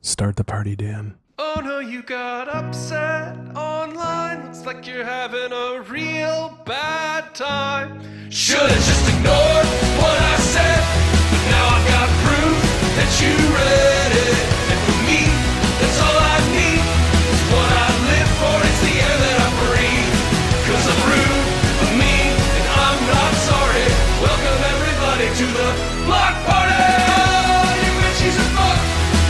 Start the party, Dan. Oh no, you got upset online. Looks like you're having a real bad time. Should've just ignored what I said, but now I've got proof that you read it. And for me, that's all I need. It's what I live for, it's the air that I breathe. Cause I'm rude, I'm mean, and I'm not sorry. Welcome everybody to the block party! Oh, you bet she's a fuck,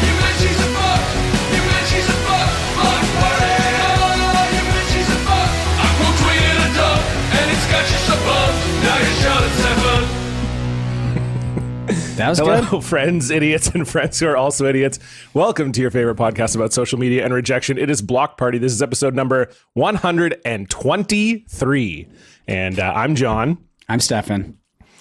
you bet she's a fuck, you bet she's a fuck, block party! Oh, you bet she's a fuck, I quote tweeted a dunk, and it's got you so bummed, now you're shot at 7. That was Hello, good. friends, idiots, and friends who are also idiots. Welcome to your favorite podcast about social media and rejection. It is Block Party. This is episode number 123. And I'm John. I'm Stefan.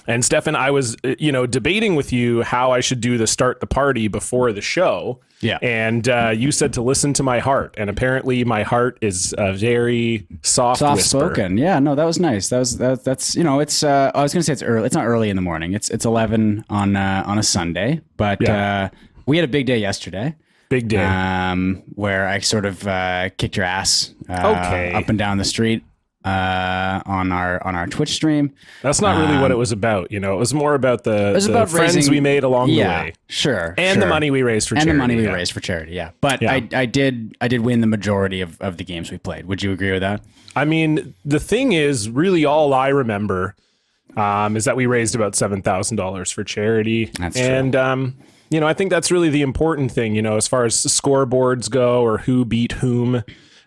And Stefan, I was, debating with you how I should do the start the party before the show. Yeah. And you said to listen to my heart. And apparently my heart is a very soft whisper. Spoken. Yeah, no, that was nice. That's it's I was going to say it's early. It's not early in the morning. It's 11 on a Sunday, but we had a big day yesterday. Big day. Where I sort of kicked your ass Okay. up and down the street on our Twitch stream. That's not really what it was about. It was more about the about friends raising, we made along the way. Sure. And the money we raised for charity. And the money we raised for charity, yeah. But Yeah. I did win the majority of the games we played. Would you agree with that? I mean, the thing is, really all I remember is that we raised about $7,000 for charity. That's true. And, I think that's really the important thing, as far as scoreboards go or who beat whom.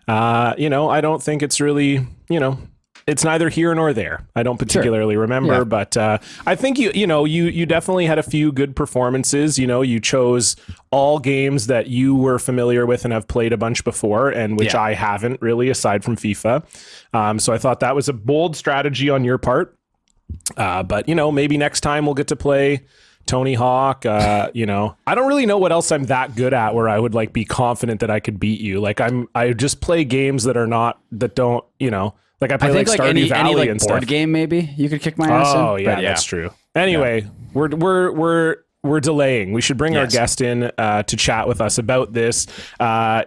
I don't think it's really, it's neither here nor there. I don't particularly remember, but I think you definitely had a few good performances. You chose all games that you were familiar with and have played a bunch before, and which I haven't really, aside from FIFA. So I thought that was a bold strategy on your part. But maybe next time we'll get to play Tony Hawk. I don't really know what else I'm that good at where I would be confident that I could beat you. I just play games that don't, I play Stardew Valley and stuff. Board game maybe you could kick my ass in. Oh yeah, that's true. Anyway, we're delaying. We should bring our guest in to chat with us about this.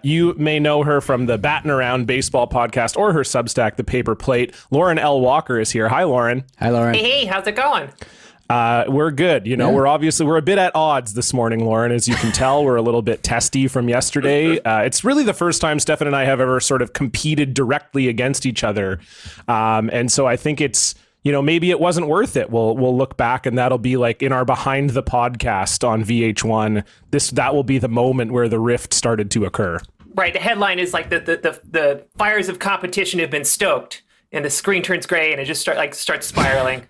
You may know her from the Battin' Around Baseball podcast or her Substack, The Paper Plate. Lauren L. Walker is here. Hi, Lauren. Hi, Lauren. Hey, how's it going? We're good. We're a bit at odds this morning, Lauren. As you can tell, we're a little bit testy from yesterday. It's really the first time Stefan and I have ever sort of competed directly against each other. And so I think it's, maybe it wasn't worth it. We'll look back and that'll be in our behind the podcast on VH1. That will be the moment where the rift started to occur. Right. The headline is the fires of competition have been stoked and the screen turns gray and it just starts spiraling.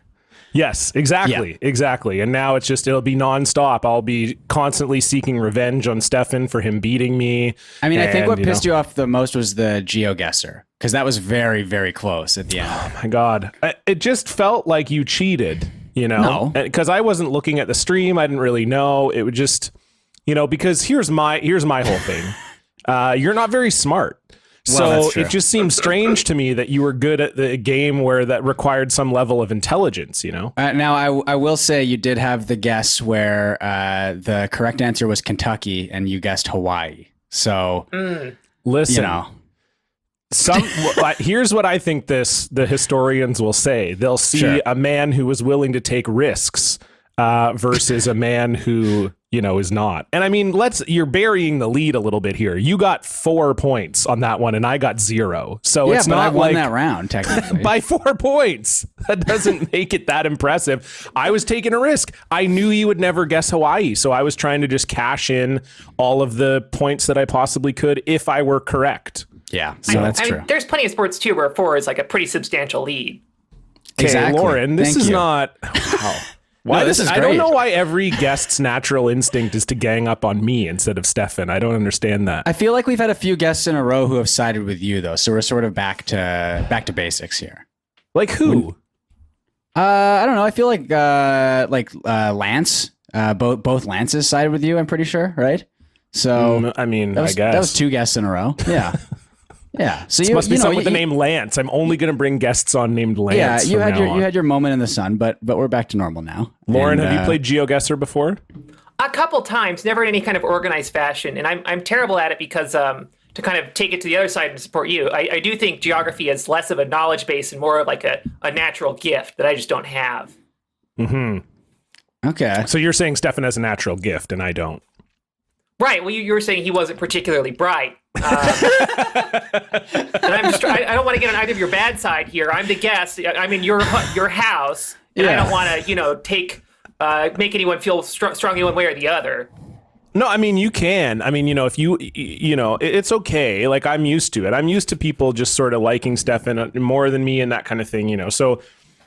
Yes, exactly. Yeah. Exactly. And now it'll be nonstop. I'll be constantly seeking revenge on Stefan for him beating me. I mean, I think what pissed you off the most was the GeoGuessr, because that was very, very close at the end. Oh my God. It just felt like you cheated, No. Because I wasn't looking at the stream. I didn't really know. It would just, because here's my whole thing. You're not very smart. Well, so it just seems strange to me that you were good at the game where that required some level of intelligence, Now, I will say you did have the guess where the correct answer was Kentucky and you guessed Hawaii. So, listen, here's what I think the historians will say. They'll see a man who was willing to take risks versus a man who, is not. And I mean, you're burying the lead a little bit here. You got 4 points on that one and I got 0. So it's not I won that round technically by 4 points. That doesn't make it that impressive. I was taking a risk. I knew you would never guess Hawaii. So I was trying to just cash in all of the points that I possibly could if I were correct. Yeah. So that's true. Mean, there's plenty of sports too where 4 is a pretty substantial lead. Okay, exactly. Lauren, this is not... Wow. Why, this is great. I don't know why every guest's natural instinct is to gang up on me instead of Stefan. I don't understand that. I feel like we've had a few guests in a row who have sided with you, though. So we're sort of back to basics here. Like who? I don't know. I feel like Lance. Both Lances sided with you. I'm pretty sure, right? So I guess that was 2 guests in a row. Yeah. Yeah. So this must be someone with the name Lance. I'm only going to bring guests on named Lance. Yeah, you had your moment in the sun, but we're back to normal now. Lauren, have you played GeoGuessr before? A couple times, never in any kind of organized fashion, and I'm terrible at it because to kind of take it to the other side and support you, I do think geography is less of a knowledge base and more of like a natural gift that I just don't have. Mm-hmm. Okay. So you're saying Stefan has a natural gift and I don't. Right. Well, you were saying he wasn't particularly bright. And I don't want to get on either of your bad side here. I'm the guest. I'm in your house, and I don't want to, make anyone feel strongly one way or the other. No, I mean, you can. I mean, if it's okay. Like, I'm used to it. I'm used to people just sort of liking Stefan more than me and that kind of thing, so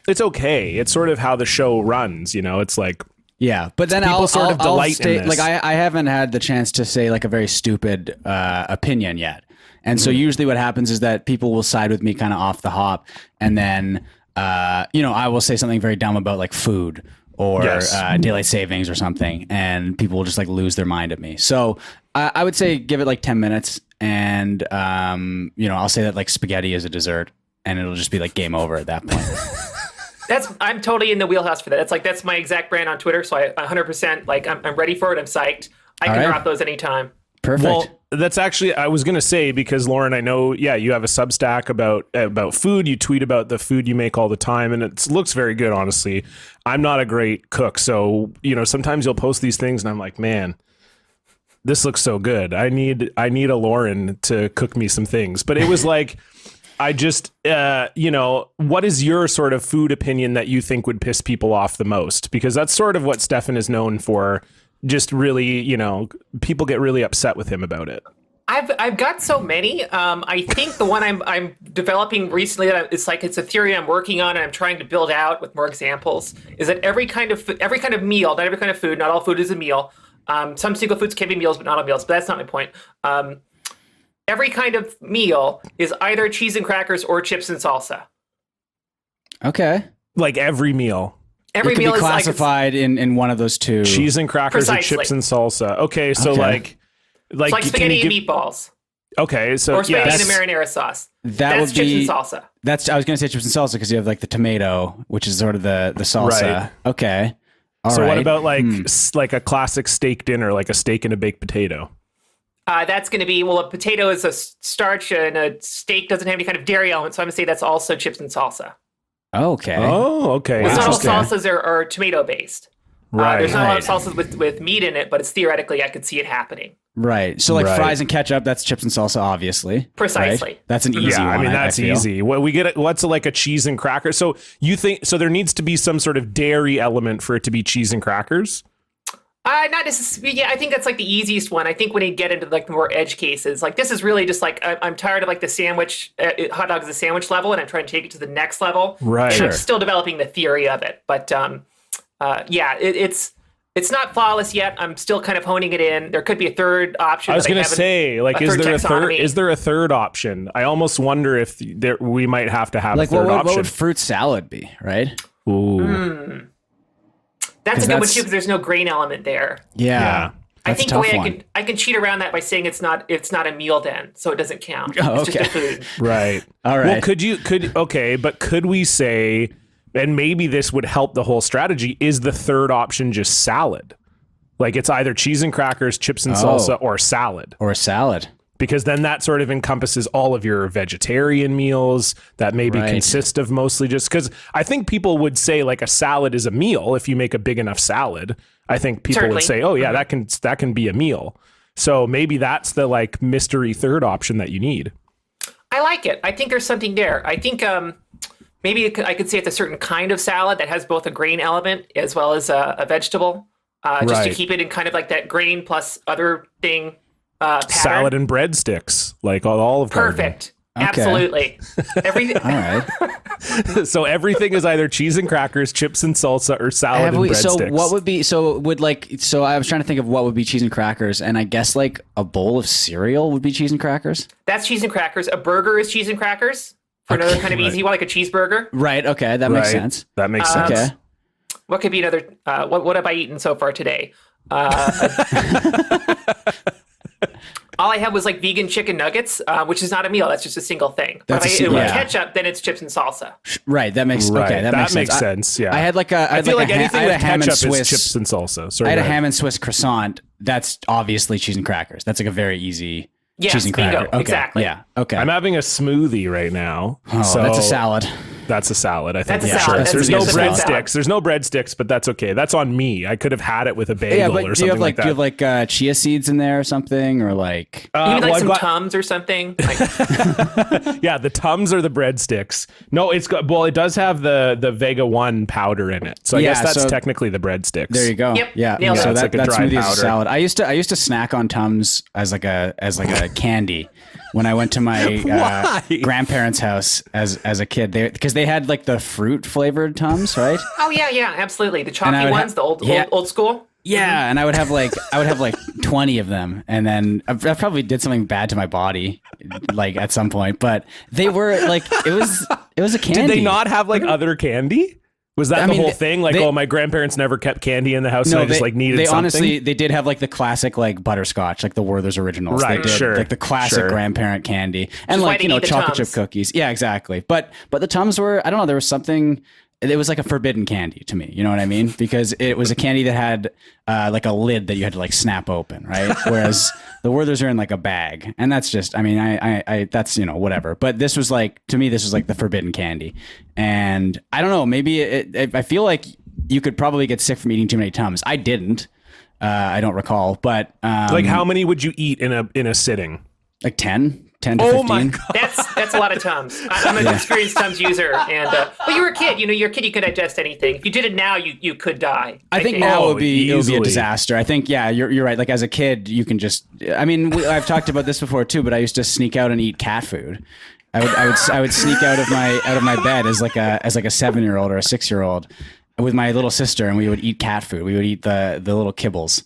it's okay. It's sort of how the show runs, it's like. Yeah, but then people I'll delight in this. Like I haven't had the chance to say like a very stupid opinion yet, and so usually what happens is that people will side with me kind of off the hop, and then I will say something very dumb about like food or daylight savings or something, and people will just like lose their mind at me. So I would say give it like 10 minutes, and I'll say that like spaghetti is a dessert, and it'll just be like game over at that point. I'm totally in the wheelhouse for that. That's my exact brand on Twitter. So I 100% like I'm ready for it. I'm psyched. I can drop those anytime. Perfect. Well, that's actually, I was going to say, because Lauren, I know, you have a Substack about food. You tweet about the food you make all the time, and it looks very good, honestly. I'm not a great cook. So, sometimes you'll post these things and I'm like, man, this looks so good. I need a Lauren to cook me some things. But it was like, I just, what is your sort of food opinion that you think would piss people off the most? Because that's sort of what Stefan is known for. Just really, people get really upset with him about it. I've got so many. I think the one I'm developing recently, it's a theory I'm working on and I'm trying to build out with more examples, is that every kind of meal, not every kind of food, not all food is a meal. Some single foods can be meals, but not all meals. But that's not my point. Every kind of meal is either cheese and crackers or chips and salsa. Okay. Like every meal. Every it meal be is classified in one of those two. Cheese and crackers Precisely. or chips and salsa. Okay, so like it's like spaghetti and meatballs. Okay, so or spaghetti and a marinara sauce. That's chips and salsa. I was going to say chips and salsa because you have like the tomato, which is sort of the salsa. Right. Okay. All right. What about like a classic steak dinner, like a steak and a baked potato? That's going to be, a potato is a starch and a steak doesn't have any kind of dairy element, so I'm going to say that's also chips and salsa. Okay. Oh, okay. Not all salsas are tomato based. Right. There's not a lot of salsas with meat in it, but it's theoretically I could see it happening. Right. So like fries and ketchup, that's chips and salsa, obviously. Precisely. Right? That's an easy one. I mean, that's easy. What we get, what's like a cheese and cracker? So you think, there needs to be some sort of dairy element for it to be cheese and crackers? Not necessarily. Yeah, I think that's like the easiest one. I think when you get into like the more edge cases, like this is really just like I'm tired of like the sandwich, hot dog is a sandwich level, and I'm trying to take it to the next level. Right. And I'm still developing the theory of it, but it's not flawless yet. I'm still kind of honing it in. There could be a third option. I was going to say, like, is there a third option? I almost wonder if we might have to have a third option. What would fruit salad be? Right. Ooh. That's a good one too, because there's no grain element there. Yeah. I think the way I can cheat around that by saying it's not a meal then, so it doesn't count. It's just a food. Right. All right. Well, could we say, and maybe this would help the whole strategy, is the third option just salad? Like it's either cheese and crackers, chips and salsa, or salad. Or a salad. Because then that sort of encompasses all of your vegetarian meals that maybe consist of mostly just, because I think people would say like a salad is a meal if you make a big enough salad. I think people would say, oh yeah, that can be a meal. So maybe that's the like mystery third option that you need. I like it. I think there's something there. I think maybe I could say it's a certain kind of salad that has both a grain element as well as a vegetable, just to keep it in kind of like that grain plus other thing. Pattern. Salad and breadsticks, like all of perfect. Absolutely. Everything. All right. So everything is either cheese and crackers, chips and salsa, or salad and breadsticks. So what would be? So I was trying to think of what would be cheese and crackers, and I guess like a bowl of cereal would be cheese and crackers. That's cheese and crackers. A burger is cheese and crackers. For another kind of easy one, like a cheeseburger. Right. Okay, that makes sense. That makes sense. Okay. What could be another? What have I eaten so far today? all I had was like vegan chicken nuggets, which is not a meal. That's just a single thing. But if I ate it with ketchup, then it's chips and salsa. Right. That makes okay. That makes sense. Yeah. I had like a. I feel like anything with ketchup Swiss, is chips and salsa. Sorry, I had a ham and Swiss croissant. That's obviously cheese and crackers. That's like a very easy cheese and cracker. Bingo, okay. exactly. Yeah. Okay. I'm having a smoothie right now. Oh, so that's a salad. That's a salad. I think. That's a salad. That's There's a no salad. breadsticks. There's no breadsticks, but that's okay. That's on me. I could have had it with a bagel or something like that. Do you have like chia seeds in there or something, or like? You mean like some Tums or something? Like... Yeah, the Tums are the breadsticks. No, it's got. Well, it does have the Vega 1 powder in it, so I guess that's technically the breadsticks. There you go. Yep. Yeah. Nailed it. So It's that like a dry smoothie is a powder. salad. I used to snack on Tums as like a candy when I went to my grandparents' house as a kid. Because they had like the fruit flavored Tums, right? Oh yeah, absolutely. The chalky ones, the old school. Yeah, and I would have like 20 of them, and then I probably did something bad to my body, like at some point. But they were like, it was a candy. Did they not have like other candy? Was that the whole thing? Like, my grandparents never kept candy in the house, so I just like needed something? Honestly, they did have like the classic like butterscotch, like the Werther's Originals. Right, they did, sure. like the classic grandparent candy. And like, chocolate chip cookies. Yeah, exactly. But the Tums were, I don't know, there was something, it was like a forbidden candy to me. You know what I mean? Because it was a candy that had like a lid that you had to like snap open, right? Whereas the Werther's are in like a bag. And that's just, I mean, I that's, whatever. But this was like, to me, this was like the forbidden candy. And I don't know, maybe I feel like you could probably get sick from eating too many Tums. I didn't. I don't recall. But like, how many would you eat in a sitting? Like 10 to 15. Oh my God. That's a lot of Tums. I'm an experienced Tums user, and but you were a kid. You're a kid. You could digest anything. If you did it now, you could die. I think now it would be a disaster. I think you're right. Like as a kid, you can just. I mean, I've talked about this before too, but I used to sneak out and eat cat food. I would sneak out of my bed as like a 7-year-old or a 6-year-old with my little sister, and we would eat cat food. We would eat the little kibbles.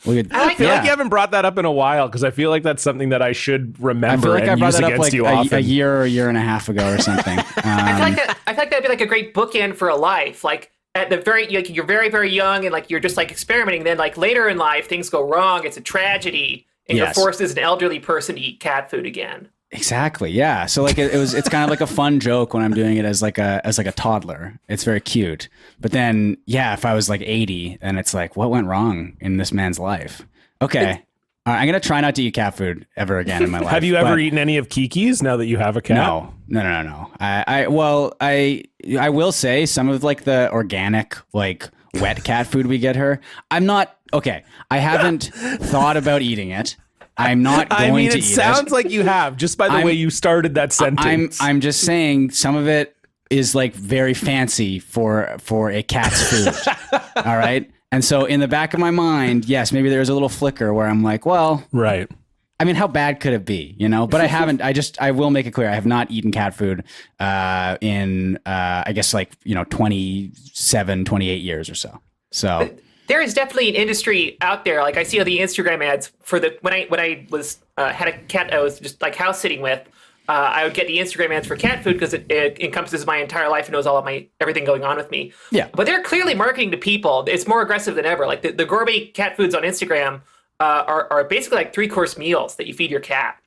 I feel like you haven't brought that up in a while, because I feel like that's something that I should remember I and brought use that up against like you often. a year and a half ago or something. I feel like that'd be like a great bookend for a life. Like at the you're very, very young, and like you're just like experimenting. Then like later in life, things go wrong. It's a tragedy, and you're forced as an elderly person to eat cat food again. Exactly. Yeah. So like it's kind of like a fun joke when I'm doing it as like a toddler. It's very cute. But then if I was like 80, then it's like, what went wrong in this man's life? Okay. I'm going to try not to eat cat food ever again in my life. Have you ever eaten any of Kiki's now that you have a cat? No. I will say some of like the organic, like wet cat food we get her. I haven't thought about eating it. I'm not going to eat it. It sounds like you have, just by the way you started that sentence. I'm just saying some of it is like very fancy for a cat's food. All right. And so in the back of my mind, yes, maybe there's a little flicker where I'm like, well, right. I mean, how bad could it be? But I haven't, I will make it clear. I have not eaten cat food in, I guess like, 27, 28 years or so. So there is definitely an industry out there. Like I see all the Instagram ads for when I was had a cat I was just like house sitting with. I would get the Instagram ads for cat food because it encompasses my entire life and knows all of my everything going on with me. Yeah. But they're clearly marketing to people. It's more aggressive than ever. Like the gourmet cat foods on Instagram are basically like 3-course meals that you feed your cat.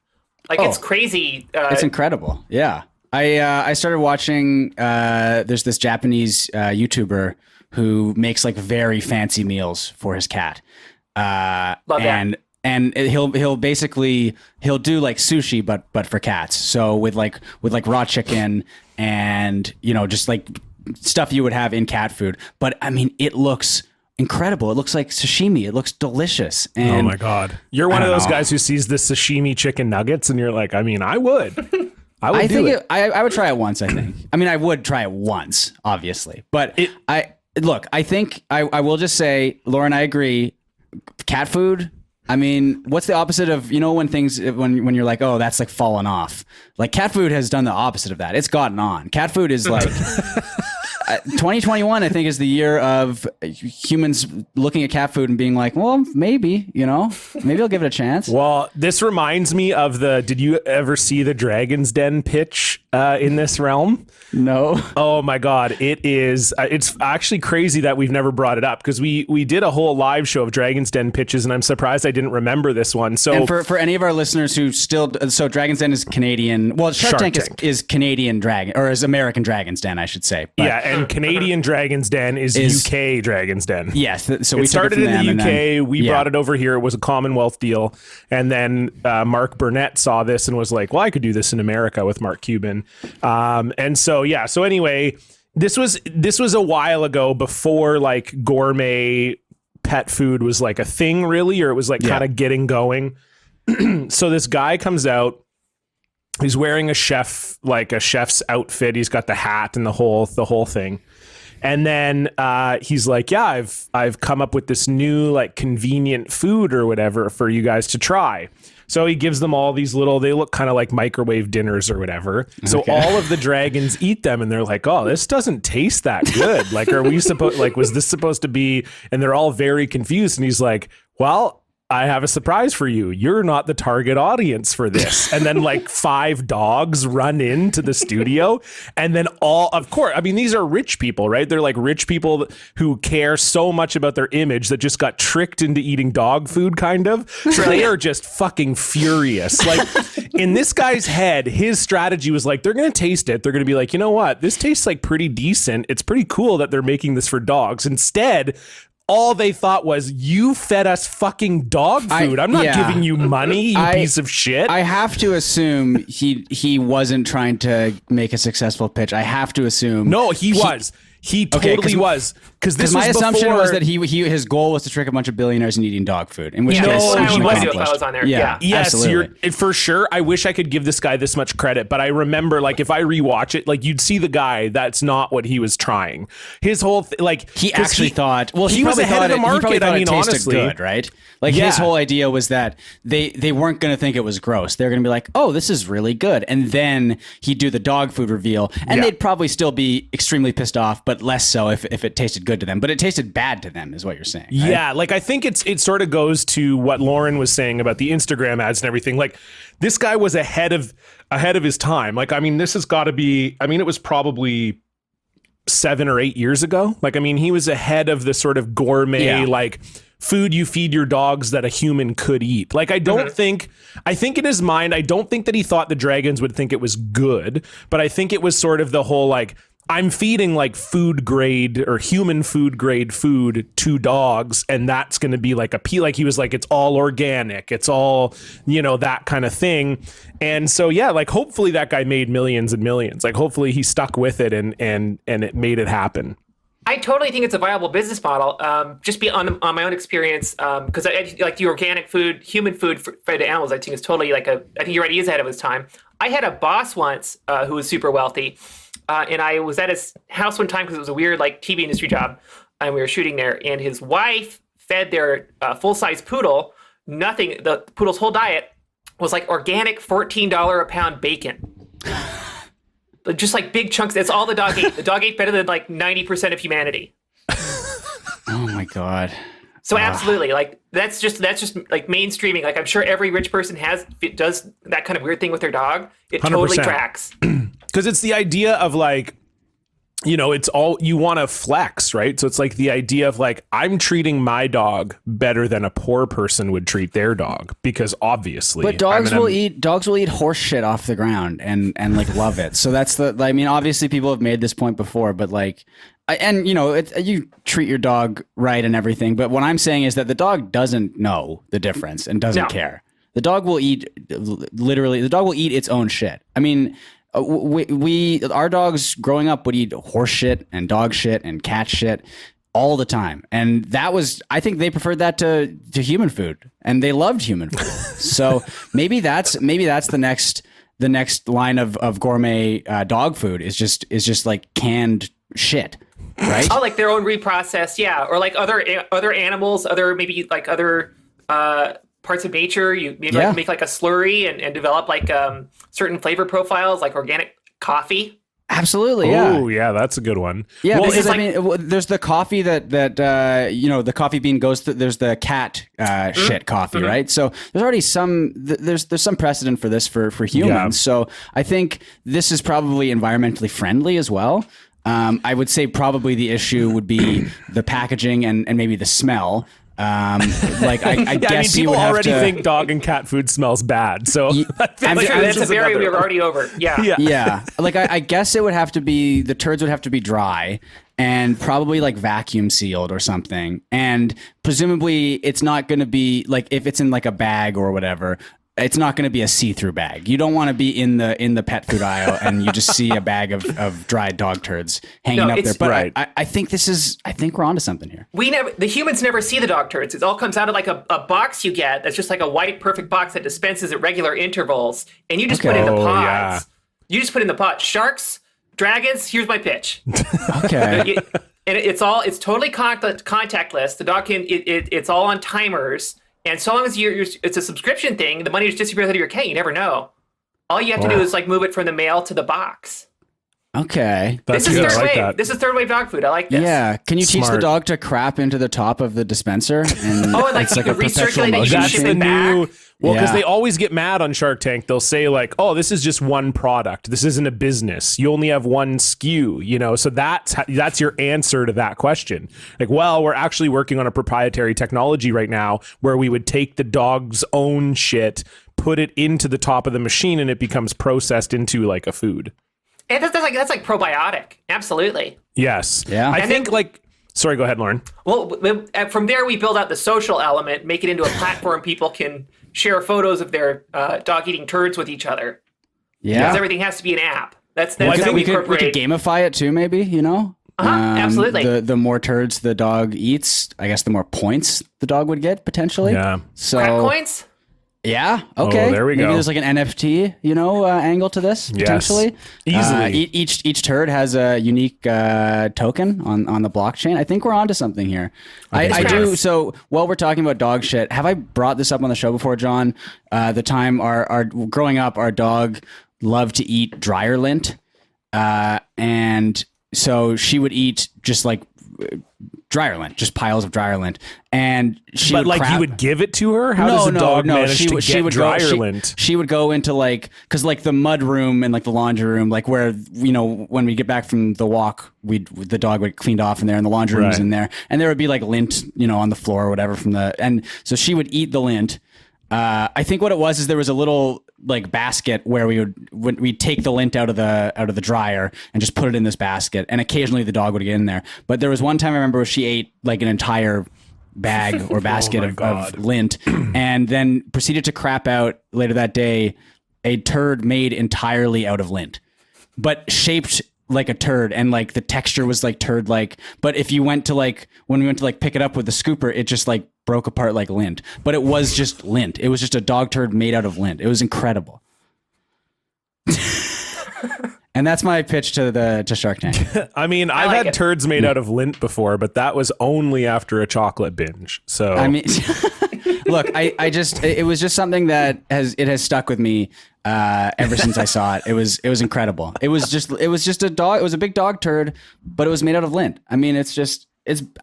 Like it's crazy. It's incredible. Yeah. I started watching. There's this Japanese YouTuber who makes like very fancy meals for his cat. Love that. And he'll do like sushi, but for cats. So with raw chicken and just like stuff you would have in cat food. But I mean, it looks incredible. It looks like sashimi. It looks delicious. And oh my God, you're one of those guys who sees the sashimi chicken nuggets, and you're like, I mean, I would. I would try it once. I think. I mean, I would try it once, obviously, but I think I will just say, Lauren, I agree. Cat food. I mean, what's the opposite of, when you're like, oh, that's like fallen off. Like cat food has done the opposite of that. It's gotten on. Cat food is like 2021, I think, is the year of humans looking at cat food and being like, well, maybe I'll give it a chance. Well, this reminds me of did you ever see the Dragon's Den pitch in this realm? No. Oh my God. It is. It's actually crazy that we've never brought it up because we did a whole live show of Dragon's Den pitches, and I'm surprised I didn't remember this one. So, and for any of our listeners who still, so Dragon's Den is Canadian. Well, Shark Tank is Canadian Dragon, or is American Dragon's Den, I should say. But, yeah, and Canadian Dragon's Den is UK Dragon's Den. Yes. So we started took it from in the UK. then, We brought it over here. It was a Commonwealth deal. And then Mark Burnett saw this and was like, well, I could do this in America with Mark Cuban. And so, yeah. So anyway, this was a while ago before like gourmet pet food was like a thing really, or it was like kind of getting going. So this guy comes out, he's wearing a chef's outfit. He's got the hat and the whole thing. And then he's like, yeah, I've come up with this new like convenient food or whatever for you guys to try. So he gives them all these little, they look kind of like microwave dinners or whatever. So all of the dragons eat them and they're like, oh, this doesn't taste that good. Like, was this supposed to be, and they're all very confused. And he's like, well, I have a surprise for you. You're not the target audience for this. And then like 5 dogs run into the studio. And then of course, I mean, these are rich people, right? They're like rich people who care so much about their image that just got tricked into eating dog food kind of. So they are just fucking furious. Like in this guy's head, his strategy was like, they're going to taste it. They're going to be like, you know what? This tastes like pretty decent. It's pretty cool that they're making this for dogs. Instead, all they thought was, you fed us fucking dog food. I'm not giving you money, you piece of shit. I have to assume he wasn't trying to make a successful pitch. I have to assume. No, he was. He totally was. Because my assumption was that his goal was to trick a bunch of billionaires in eating dog food. In which case, he was if I was on there. Yeah. Yes, absolutely. for sure. I wish I could give this guy this much credit, but I remember, like, if I rewatch it, like, you'd see the guy. That's not what he was trying. His whole he actually thought. Well, he was ahead of the market. I mean, honestly, good, right? Like his whole idea was that they weren't going to think it was gross. They're going to be like, oh, this is really good, and then he'd do the dog food reveal, and they'd probably still be extremely pissed off, but less so if it tasted good to them. But it tasted bad to them, is what you're saying. Right? Yeah, like I think it sort of goes to what Lauren was saying about the Instagram ads and everything. Like this guy was ahead of his time. Like, I mean, this has got to be. I mean, it was probably 7 or 8 years ago. Like, I mean, he was ahead of the sort of gourmet like food you feed your dogs that a human could eat. Like, I think in his mind, I don't think that he thought the dragons would think it was good, but I think it was sort of the whole like, I'm feeding like food grade or human food grade food to dogs, and that's going to be like like he was like, it's all organic, it's all, that kind of thing. And so, yeah, like hopefully that guy made millions and millions. Like hopefully he stuck with it and it made it happen. I totally think it's a viable business model. Just on my own experience, because I like the organic food, human food fed to animals. I think is totally I think you're right. He is ahead of his time. I had a boss once who was super wealthy, and I was at his house one time because it was a weird like TV industry job, and we were shooting there. And his wife fed their full-size poodle nothing. The poodle's whole diet was like organic $14 a pound bacon. Just like big chunks. That's all the dog ate. The dog ate better than like 90% of humanity. Oh my God. So absolutely, like that's just like mainstreaming. Like I'm sure every rich person does that kind of weird thing with their dog. It 100%. Totally tracks. Because it's the idea of like, it's all you want to flex, right? So it's like the idea of like, I'm treating my dog better than a poor person would treat their dog, because obviously. But dogs will eat horse shit off the ground and like love it. So that's obviously people have made this point before, but like, you treat your dog right and everything. But what I'm saying is that the dog doesn't know the difference and doesn't care. The dog will eat its own shit. I mean, our dogs growing up would eat horse shit and dog shit and cat shit all the time, and I think they preferred that to human food, and they loved human food. So maybe that's the next line of gourmet dog food is just like canned shit, right? Oh, like their own reprocessed, yeah, or like other animals, maybe like other parts of nature. You maybe make like a slurry and develop like certain flavor profiles, like organic coffee. Absolutely, yeah. Oh, yeah, that's a good one. Yeah, Well, because it's I mean, there's the coffee that the coffee bean goes through. There's the cat shit coffee, right? So there's already there's some precedent for this for humans. Yeah. So I think this is probably environmentally friendly as well. I would say probably the issue would be the packaging and maybe the smell. Like I guess you people would have already to think dog and cat food smells bad. So I feel like That's this a is barrier another we were already over. Yeah. Yeah. yeah, like I guess it would have to be the turds would have to be dry and probably like vacuum sealed or something. And presumably it's not going to be like if it's in like a bag or whatever. It's not going to be a see-through bag. You don't want to be in the pet food aisle and you just see a bag of dried dog turds hanging up there. But right. I think we're onto something here. The humans never see the dog turds. It all comes out of like a box you get that's just like a white perfect box that dispenses at regular intervals, and you just put in the Oh, pods. yeah. You just put in the pot. Sharks, dragons. Here's my pitch. Okay. And it's totally contactless. The dog it's all on timers. And so long as it's a subscription thing, the money just disappears out of your account. You never know. All you have to do is like move it from the mail to the box. Okay. That's This is good. third I like wave. that. This is third wave dog food. I like this. Yeah. Can you teach the Smart. dog to crap into the top of the dispenser? And Oh, and like it's you can perpetual recirculate it, you motion can That's ship thing? the it back. new. Well, because Yeah. they always get mad on Shark Tank. They'll say like, "Oh, this is just one product. This isn't a business. You only have one SKU." You know, so that's your answer to that question. Like, well, we're actually working on a proprietary technology right now where we would take the dog's own shit, put it into the top of the machine, and it becomes processed into like a food. And that's like probiotic. Absolutely. Yes. Yeah. I And think like. Sorry, go ahead, Lauren. Well, from there we build out the social element, make it into a platform people can share photos of their dog eating turds with each other. Yeah. Because everything has to be an app. That's I how think we we could incorporate. gamify it too, maybe, you know? Absolutely. The more turds the dog eats, I guess the more points the dog would get potentially. Yeah. So Crap coins? yeah, okay. there we Maybe go. there's like an NFT, angle to this potentially. Easily. Each turd has a unique token on the blockchain. I think we're onto something here. I do. Yes. So while we're talking about dog shit, have I brought this up on the show before, John? The time our growing up, our dog loved to eat dryer lint, and so she would eat just like dryer lint, just piles of dryer lint, and she But would like you would give it to her? How does a dog manage to get dryer lint? She would go into like, because like the mud room and like the laundry room, like where when we get back from the walk, the dog would cleaned off in there, and the laundry room's Right. in there, and there would be like lint on the floor or whatever and so she would eat the lint. I think what it was is there was a little like basket where we'd take the lint out of the dryer and just put it in this basket, and occasionally the dog would get in there. But there was one time I remember where she ate like an entire bag or basket of lint, and then proceeded to crap out later that day a turd made entirely out of lint, but shaped like a turd, and like the texture was like turd like. But if you went to like when we went to like pick it up with the scooper, it just like broke apart like lint. But it was just lint. It was just a dog turd made out of lint. It was incredible. And that's my pitch to Shark Tank. I mean, I've like had it. turds made out of lint before, but that was only after a chocolate binge. So I mean, look, I just it was just something that has stuck with me ever since I saw it. It was incredible. It was just a dog. It was a big dog turd, but it was made out of lint. I mean, it's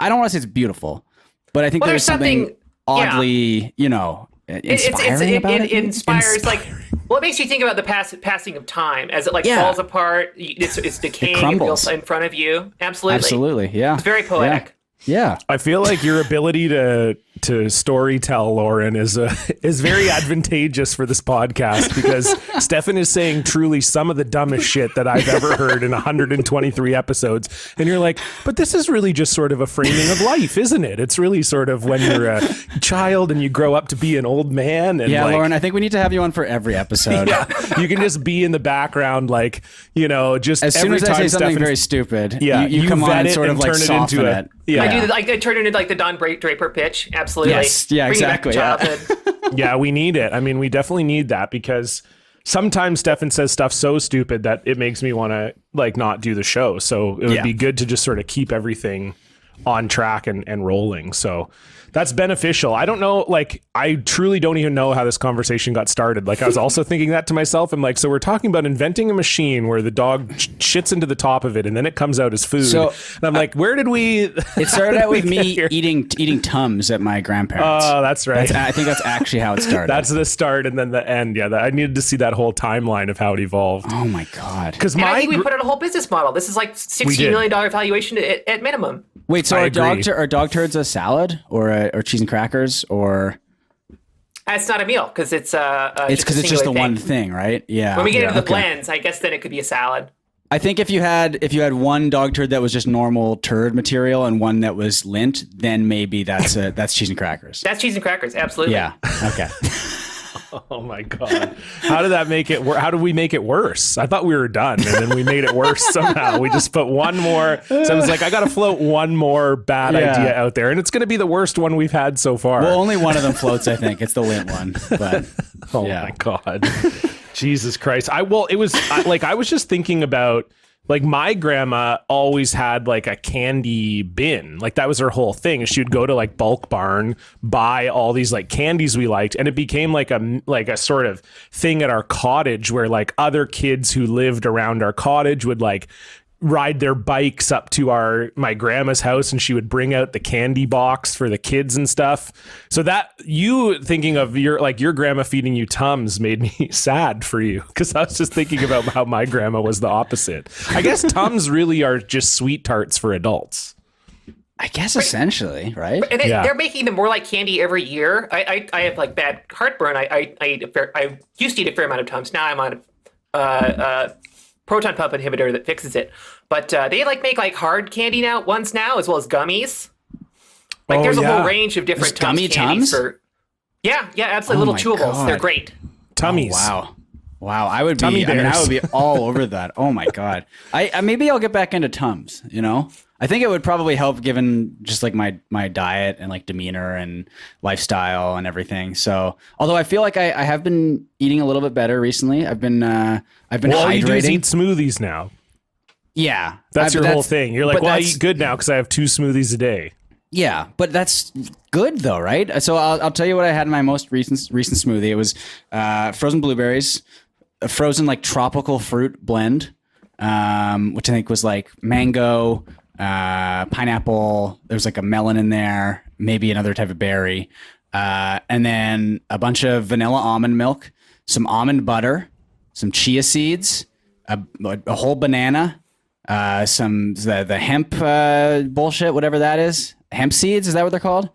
I don't want to say it's beautiful, but I think Well, there's something oddly, inspiring about it. It inspires like. Well, it makes you think about the passing of time as it like Yeah. falls apart. It's decaying. It crumbles. feels in front of you. Absolutely. Absolutely, yeah. It's very poetic. Yeah. I feel like your ability to story tell, Lauren, is very advantageous for this podcast, because Stefan is saying truly some of the dumbest shit that I've ever heard in 123 episodes. And you're like, but this is really just sort of a framing of life, isn't it? It's really sort of when you're a child and you grow up to be an old man. And Yeah, like, Lauren, I think we need to have you on for every episode. yeah, you can just be in the background, like, just As soon every as I time say something Stefan's- very stupid, Yeah, you come on vet and it sort of and like turn it soften into it. Yeah. I turn it into like the Don Draper pitch. Absolutely. Yes, yeah, Bring it back to exactly, yeah. childhood. Yeah, we need it. I mean, we definitely need that, because sometimes Stefan says stuff so stupid that it makes me want to like not do the show. So it would Yeah. be good to just sort of keep everything on track and rolling. So that's beneficial. I don't know, like, I truly don't even know how this conversation got started. Like, I was also thinking that to myself. I'm like, so we're talking about inventing a machine where the dog shits into the top of it and then it comes out as food. So, and I'm like, where did we... It started out with me eating Tums at my grandparents. Oh, that's right. I think that's actually how it started. That's the start and then the end. Yeah, I needed to see that whole timeline of how it evolved. Oh my God. Because And I think we put out a whole business model. This is like $16 million valuation at minimum. Wait, so I are dog agree. turds a salad or cheese and crackers or? It's not a meal because it's It's because it's just the one thing, right? Yeah. When we get into the Okay. blends, I guess then it could be a salad. I think if you had one dog turd that was just normal turd material and one that was lint, then maybe that's cheese and crackers. That's cheese and crackers, absolutely. Yeah. Okay. Oh my God. How did that make it how did we make it worse? I thought we were done and then we made it worse somehow. We just put one more. So I was like, I got to float one more bad idea out there. And it's going to be the worst one we've had so far. Well, only one of them floats, I think. It's the lint one. But Oh my God. Jesus Christ. I was just thinking about, like, my grandma always had like a candy bin. Like, that was her whole thing. She would go to like Bulk Barn, buy all these like candies we liked, and it became like a sort of thing at our cottage where like other kids who lived around our cottage would like ride their bikes up to my grandma's house, and she would bring out the candy box for the kids and stuff. So that, you thinking of your grandma feeding you Tums made me sad for you, because I was just thinking about how my grandma was the opposite. I guess Tums really are just sweet tarts for adults. I guess essentially, right? And Yeah. they're making them more like candy every year. I have like bad heartburn. I used to eat a fair amount of Tums. Now I'm on proton pump inhibitor that fixes it. But they like make like hard candy ones now, as well as gummies. Like there's a whole range of different There's gummy candies Tums? for. Yeah, absolutely. Oh Little my chewables. God. They're great. Tummies. Wow. I would be. Tummy I bears. would be all over that. Oh my God. I maybe I'll get back into Tums. You know, I think it would probably help given just like my diet and like demeanor and lifestyle and everything. So, although I feel like I have been eating a little bit better recently. I've been Well, all you do is hydrating. eat smoothies now. Yeah, That's your whole thing. You're like, but well, I that's- eat good now because I have 2 smoothies a day. Yeah, but that's good though, right? So I'll tell you what I had in my most recent smoothie. It was frozen blueberries, a frozen like tropical fruit blend, which I think was like mango, pineapple. There was like a melon in there, maybe another type of berry, and then a bunch of vanilla almond milk, some almond butter, some chia seeds, a whole banana. Some the hemp bullshit, whatever that is. Hemp seeds, is that what they're called?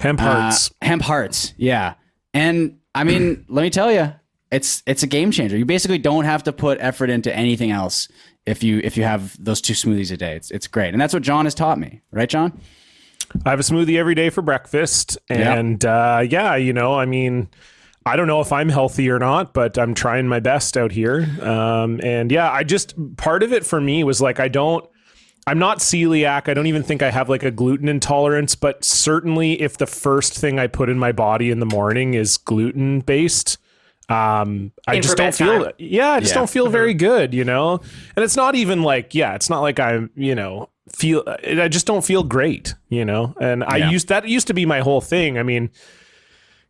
Hemp hearts. Hemp hearts, yeah. And I mean, let me tell you, it's a game changer. You basically don't have to put effort into anything else if you have those 2 smoothies a day. It's great, and that's what John has taught me, right, John? I have a smoothie every day for breakfast. And I mean, I don't know if I'm healthy or not, but I'm trying my best out here. Part of it for me was like, I'm not celiac. I don't even think I have like a gluten intolerance, but certainly if the first thing I put in my body in the morning is gluten based, I just don't feel bedtime. I just don't feel very good, you know? And it's not even like, it's not like I'm, I just don't feel great, you know? And that used to be my whole thing. I mean,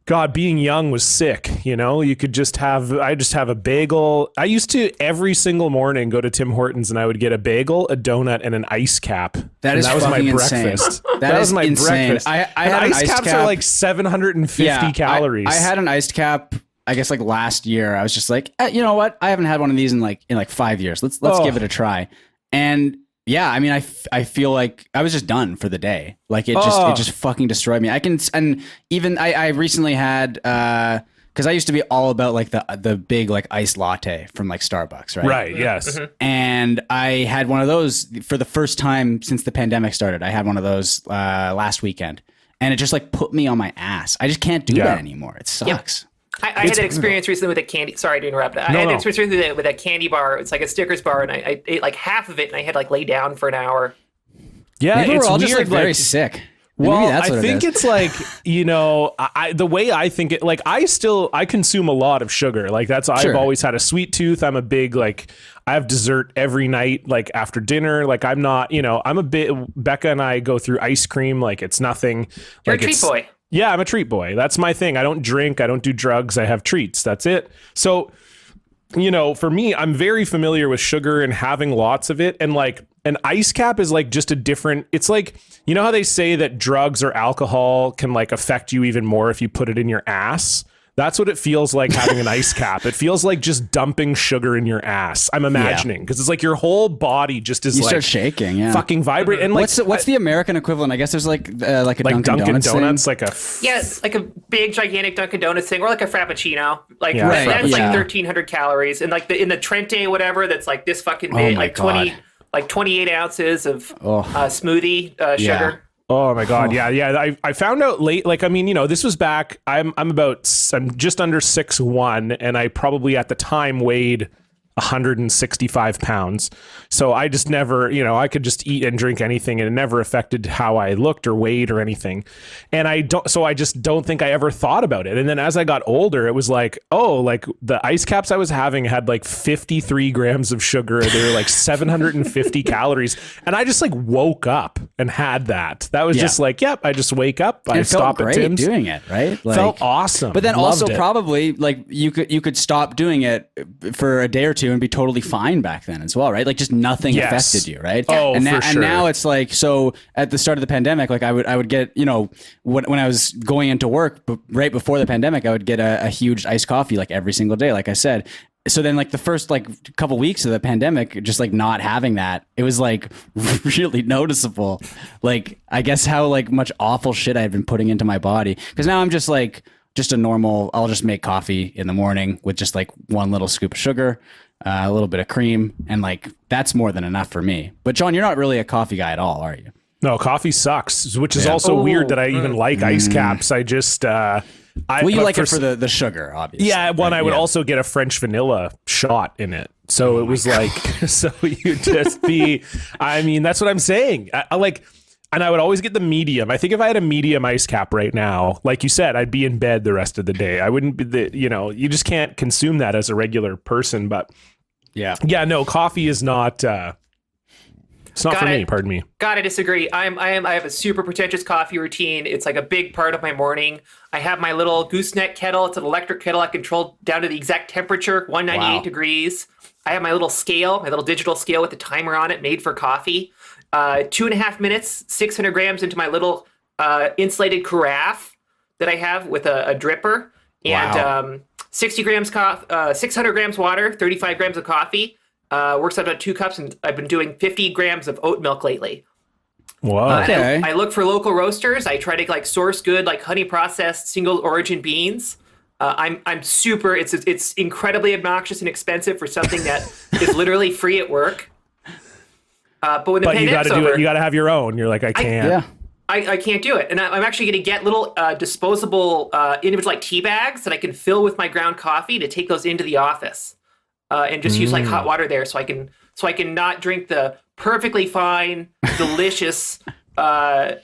God, being young was sick, you know? I just have a bagel. I used to every single morning go to Tim Hortons and I would get a bagel, a donut, and an ice cap. That And is that was my fucking insane. breakfast. That was is my insane. breakfast. I And had an ice iced caps cap. are like 750 calories. I had an iced cap. I guess like last year, I was just like, you know what? I haven't had one of these in like 5 years. Let's give it a try. And yeah, I mean, I feel like I was just done for the day. Like it just fucking destroyed me. I recently had because I used to be all about like the big like iced latte from like Starbucks, right? Right. Yes. And I had one of those for the first time since the pandemic started. I had one of those last weekend, and it just like put me on my ass. I just can't do that anymore. It sucks. I had an experience recently with a candy. Sorry to interrupt. I had an experience recently with a candy bar. It's like a Snickers bar, and I ate like half of it, and I had like lay down for an hour. Yeah, Maybe it's we're all weird. just like very sick. Well, maybe that's I what think it is. it's like, the way I think it, like, I consume a lot of sugar. Like, I've Sure. always had a sweet tooth. I'm a big, like, I have dessert every night, like after dinner. Like, I'm not, I'm a bit, Becca and I go through ice cream. Like, it's nothing. You're like a treat boy. Yeah, I'm a treat boy. That's my thing. I don't drink. I don't do drugs. I have treats. That's it. So, for me, I'm very familiar with sugar and having lots of it. And like an ice cap is like just a different, it's like, how they say that drugs or alcohol can like affect you even more if you put it in your ass? That's what it feels like having an ice cap. It feels like just dumping sugar in your ass. I'm imagining because it's like your whole body just is You like start shaking, yeah. fucking vibrate. And like, What's the American equivalent? I guess there's like a like Dunkin' Donuts thing. like a Yeah, it's like a big, gigantic Dunkin' Donuts thing, or like a Frappuccino. Like Yeah, Right, that's yeah. like 1,300 calories, and like in the Trente whatever, that's like this fucking big, my like 20, God. like 28 ounces of Oh. smoothie sugar. Oh my God. Yeah. I found out late, like, I mean, this was back, I'm just under 6'1", and I probably at the time weighed 165 pounds. So I just never, I could just eat and drink anything and it never affected how I looked or weighed or anything. And I just don't think I ever thought about it. And then as I got older, it was like, oh, like the ice caps I was having had like 53 grams of sugar. They were like 750 calories. And I just like woke up and had that. That was just like, yep, I just wake up. I It felt stop at great Tums. doing it, right? Like, Felt awesome. But then Loved also it. probably like you could stop doing it for a day or two and be totally fine back then as well, right? Like just nothing Yes. affected you, right? Oh, and for sure. now it's like, so at the start of the pandemic, like I would get, when I was going into work, right before the pandemic, I would get a huge iced coffee like every single day, like I said. So then like the first like couple weeks of the pandemic, just like not having that, it was like really noticeable. Like I guess how like much awful shit I had been putting into my body. Cause now I'm just like, just a normal, I'll just make coffee in the morning with just like one little scoop of sugar, a little bit of cream. And like, that's more than enough for me. But John, you're not really a coffee guy at all, are you? No, coffee sucks, which is also weird that I even like ice caps. I just, Well, you but like it for the sugar, obviously. Yeah, one right? I would Yeah. also get a French vanilla shot in it. So it was like, so you just be, I mean, that's what I'm saying. I like, and I would always get the medium. I think if I had a medium ice cap right now, like you said, I'd be in bed the rest of the day. I wouldn't be you just can't consume that as a regular person. But Yeah. no, coffee is not, it's not Got for it. me. Pardon me. God, I disagree. I have a super pretentious coffee routine. It's like a big part of my morning. I have my little gooseneck kettle. It's an electric kettle I control down to the exact temperature, 198 Wow. degrees. I have my little scale, my little digital scale with a timer on it, made for coffee. 2.5 minutes, 600 grams into my little insulated carafe that I have with a dripper, and Wow. 60 grams 600 grams water, 35 grams of coffee. Works out about 2 cups, and I've been doing 50 grams of oat milk lately. Whoa. Okay. I look for local roasters. I try to like source good, like honey processed single origin beans. I'm super. It's incredibly obnoxious and expensive for something that is literally free at work. But when the But you got pandemic's to do over, it. You got to have your own. You're like, I can't. Yeah. I can't do it. And I'm actually going to get little disposable individual like tea bags that I can fill with my ground coffee to take those into the office and just use like hot water there, so I can not drink the perfectly fine, delicious like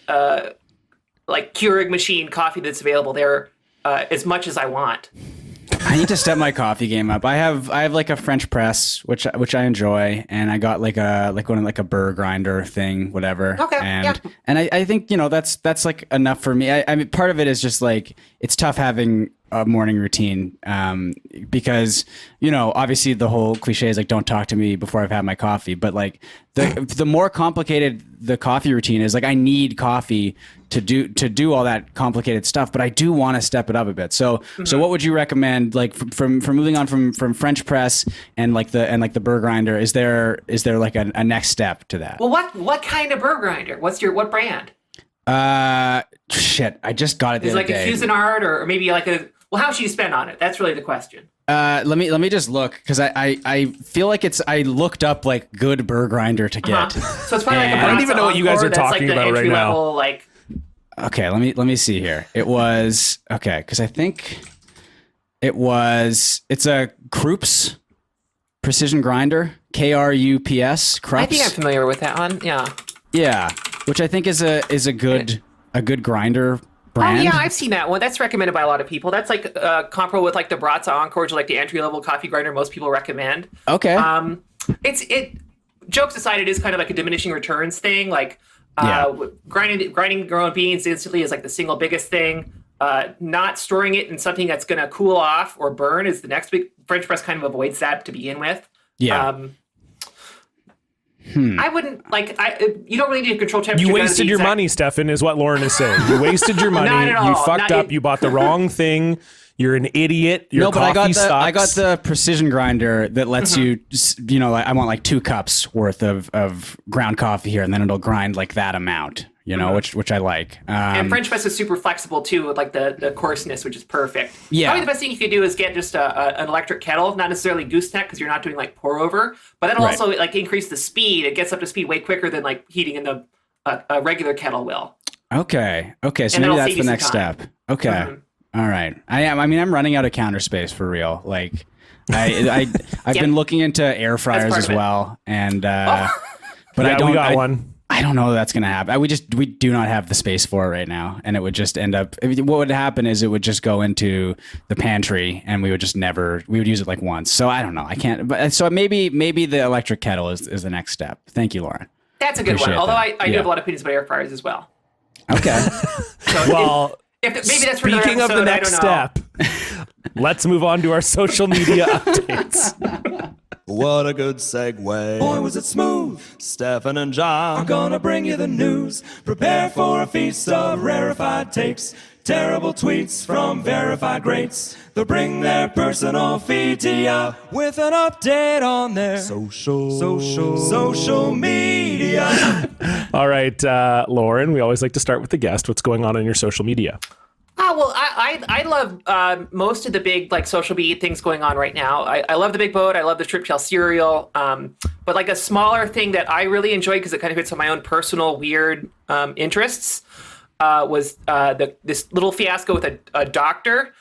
Keurig machine coffee that's available there as much as I want. I need to step my coffee game up. I have like a French press, which I enjoy, and I got like a burr grinder thing, whatever. Okay, And yeah. and I think that's like enough for me. I mean, part of it is just like it's tough having a morning routine because obviously the whole cliche is like don't talk to me before I've had my coffee, but like the more complicated the coffee routine is, like I need coffee to do all that complicated stuff, but I do want to step it up a bit. So what would you recommend, like from moving on from French press and the burr grinder? Is there like a next step to that? Well, what kind of burr grinder? What brand? Shit, I just got it the Is it other like a day. Cuisinart or maybe like a? Well, how much do you spend on it? That's really the question. Let me just look, because I feel like I looked up like good burr grinder to get. So it's probably like a I don't even know what you guys are Encore, that's talking like the about right entry now. level, like, Okay, let me see here. It was okay because I think it's a Krups precision grinder, KRUPS. Krups. I think I'm familiar with that one. Yeah. Yeah, which I think is a good a good grinder brand? Oh yeah, I've seen that one. That's recommended by a lot of people. That's like comparable with like the Bratza Encore, like the entry level coffee grinder most people recommend. Okay. It jokes aside, it is kind of like a diminishing returns thing. Like grinding your own beans instantly is like the single biggest thing. Not storing it in something that's going to cool off or burn is the next big. French press kind of avoids that to begin with. Yeah. I wouldn't you don't really need to control temperature. You wasted your money, Stefan, is what Lauren is saying. You wasted your money. Not at all. You fucked up. You bought the wrong thing. You're an idiot. Your coffee sucks. I got the precision grinder that lets you, I want like 2 cups worth of ground coffee here, and then it'll grind like that amount, which I like. And French press is super flexible too, with like the coarseness, which is perfect. Yeah. Probably the best thing you could do is get just an electric kettle, not necessarily gooseneck because you're not doing like pour over, but that'll also like increase the speed. It gets up to speed way quicker than like heating in a regular kettle will. Okay. So And maybe that'll that's save the you next some time. step. Okay. All right. I'm running out of counter space for real. Like I've been looking into air fryers as well. And, but we got one. I don't know that's going to happen. We do not have the space for it right now. And it would just end up, what would happen is it would just go into the pantry and we would use it like once. So I don't know. I can't, but so maybe the electric kettle is the next step. Thank you, Lauren. That's a good Appreciate one. Although that. I do have a lot of opinions about air fryers as well. Okay. So Well, maybe that's for another speaking of the episode, next step, let's move on to our social media updates. What a good segue. Boy, was it smooth. Stefan and John are gonna bring you the news. Prepare for a feast of rarefied takes. Terrible tweets from verified greats. They'll bring their personal feed to ya with an update on their social media. All right, Lauren, we always like to start with the guest. What's going on your social media? Oh, well, I love most of the big like social media things going on right now. I love the Big Boat. I love the Strip Shell cereal. But like a smaller thing that I really enjoyed because it kind of hits on my own personal weird interests was this little fiasco with a doctor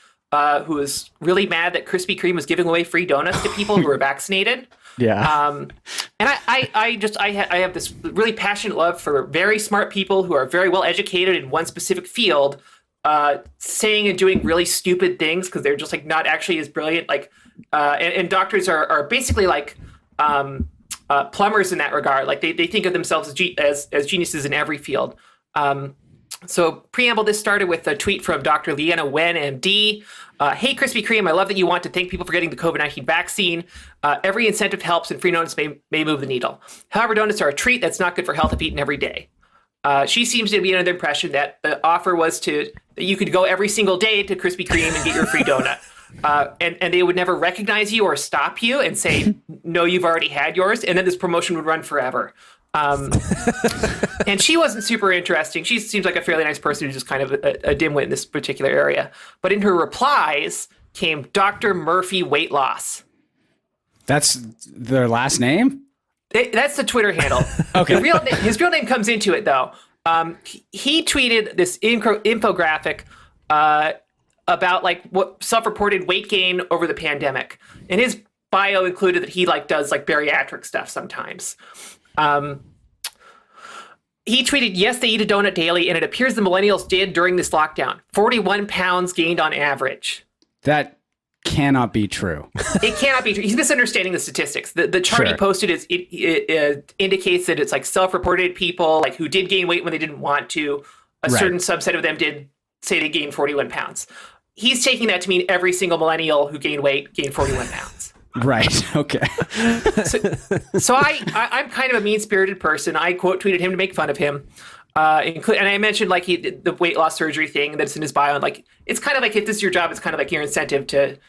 who was really mad that Krispy Kreme was giving away free donuts to people who were vaccinated. Yeah. And I have this really passionate love for very smart people who are very well educated in one specific field, saying and doing really stupid things because they're just like not actually as brilliant. Like, and doctors are basically like plumbers in that regard. Like they think of themselves as geniuses in every field. So preamble, this started with a tweet from Dr. Leanna Wen, MD. Hey, Krispy Kreme, I love that you want to thank people for getting the COVID-19 vaccine. Every incentive helps and free donuts may move the needle. However, donuts are a treat that's not good for health if eaten every day. She seems to be under the impression that the offer was that you could go every single day to Krispy Kreme and get your free donut. And they would never recognize you or stop you and say, no, you've already had yours. And then this promotion would run forever. And she wasn't super interesting. She seems like a fairly nice person who's just kind of a dimwit in this particular area. But in her replies came Dr. Murphy Weight Loss. That's their last name? That's the Twitter handle. Okay. His real name comes into it, though. He tweeted this infographic about like what self-reported weight gain over the pandemic. And his bio included that he like does like bariatric stuff sometimes. He tweeted, yes, they eat a donut daily, and it appears the millennials did during this lockdown. 41 pounds gained on average. That cannot be true. It cannot be true. He's misunderstanding the statistics. The chart he posted it indicates that it's like self-reported people like who did gain weight when they didn't want to. A certain subset of them did say they gained 41 pounds. He's taking that to mean every single millennial who gained weight gained 41 pounds. Right. Okay. So I'm kind of a mean-spirited person. I quote tweeted him to make fun of him, and I mentioned like he did the weight loss surgery thing that's in his bio, and like it's kind of like if this is your job, it's kind of like your incentive to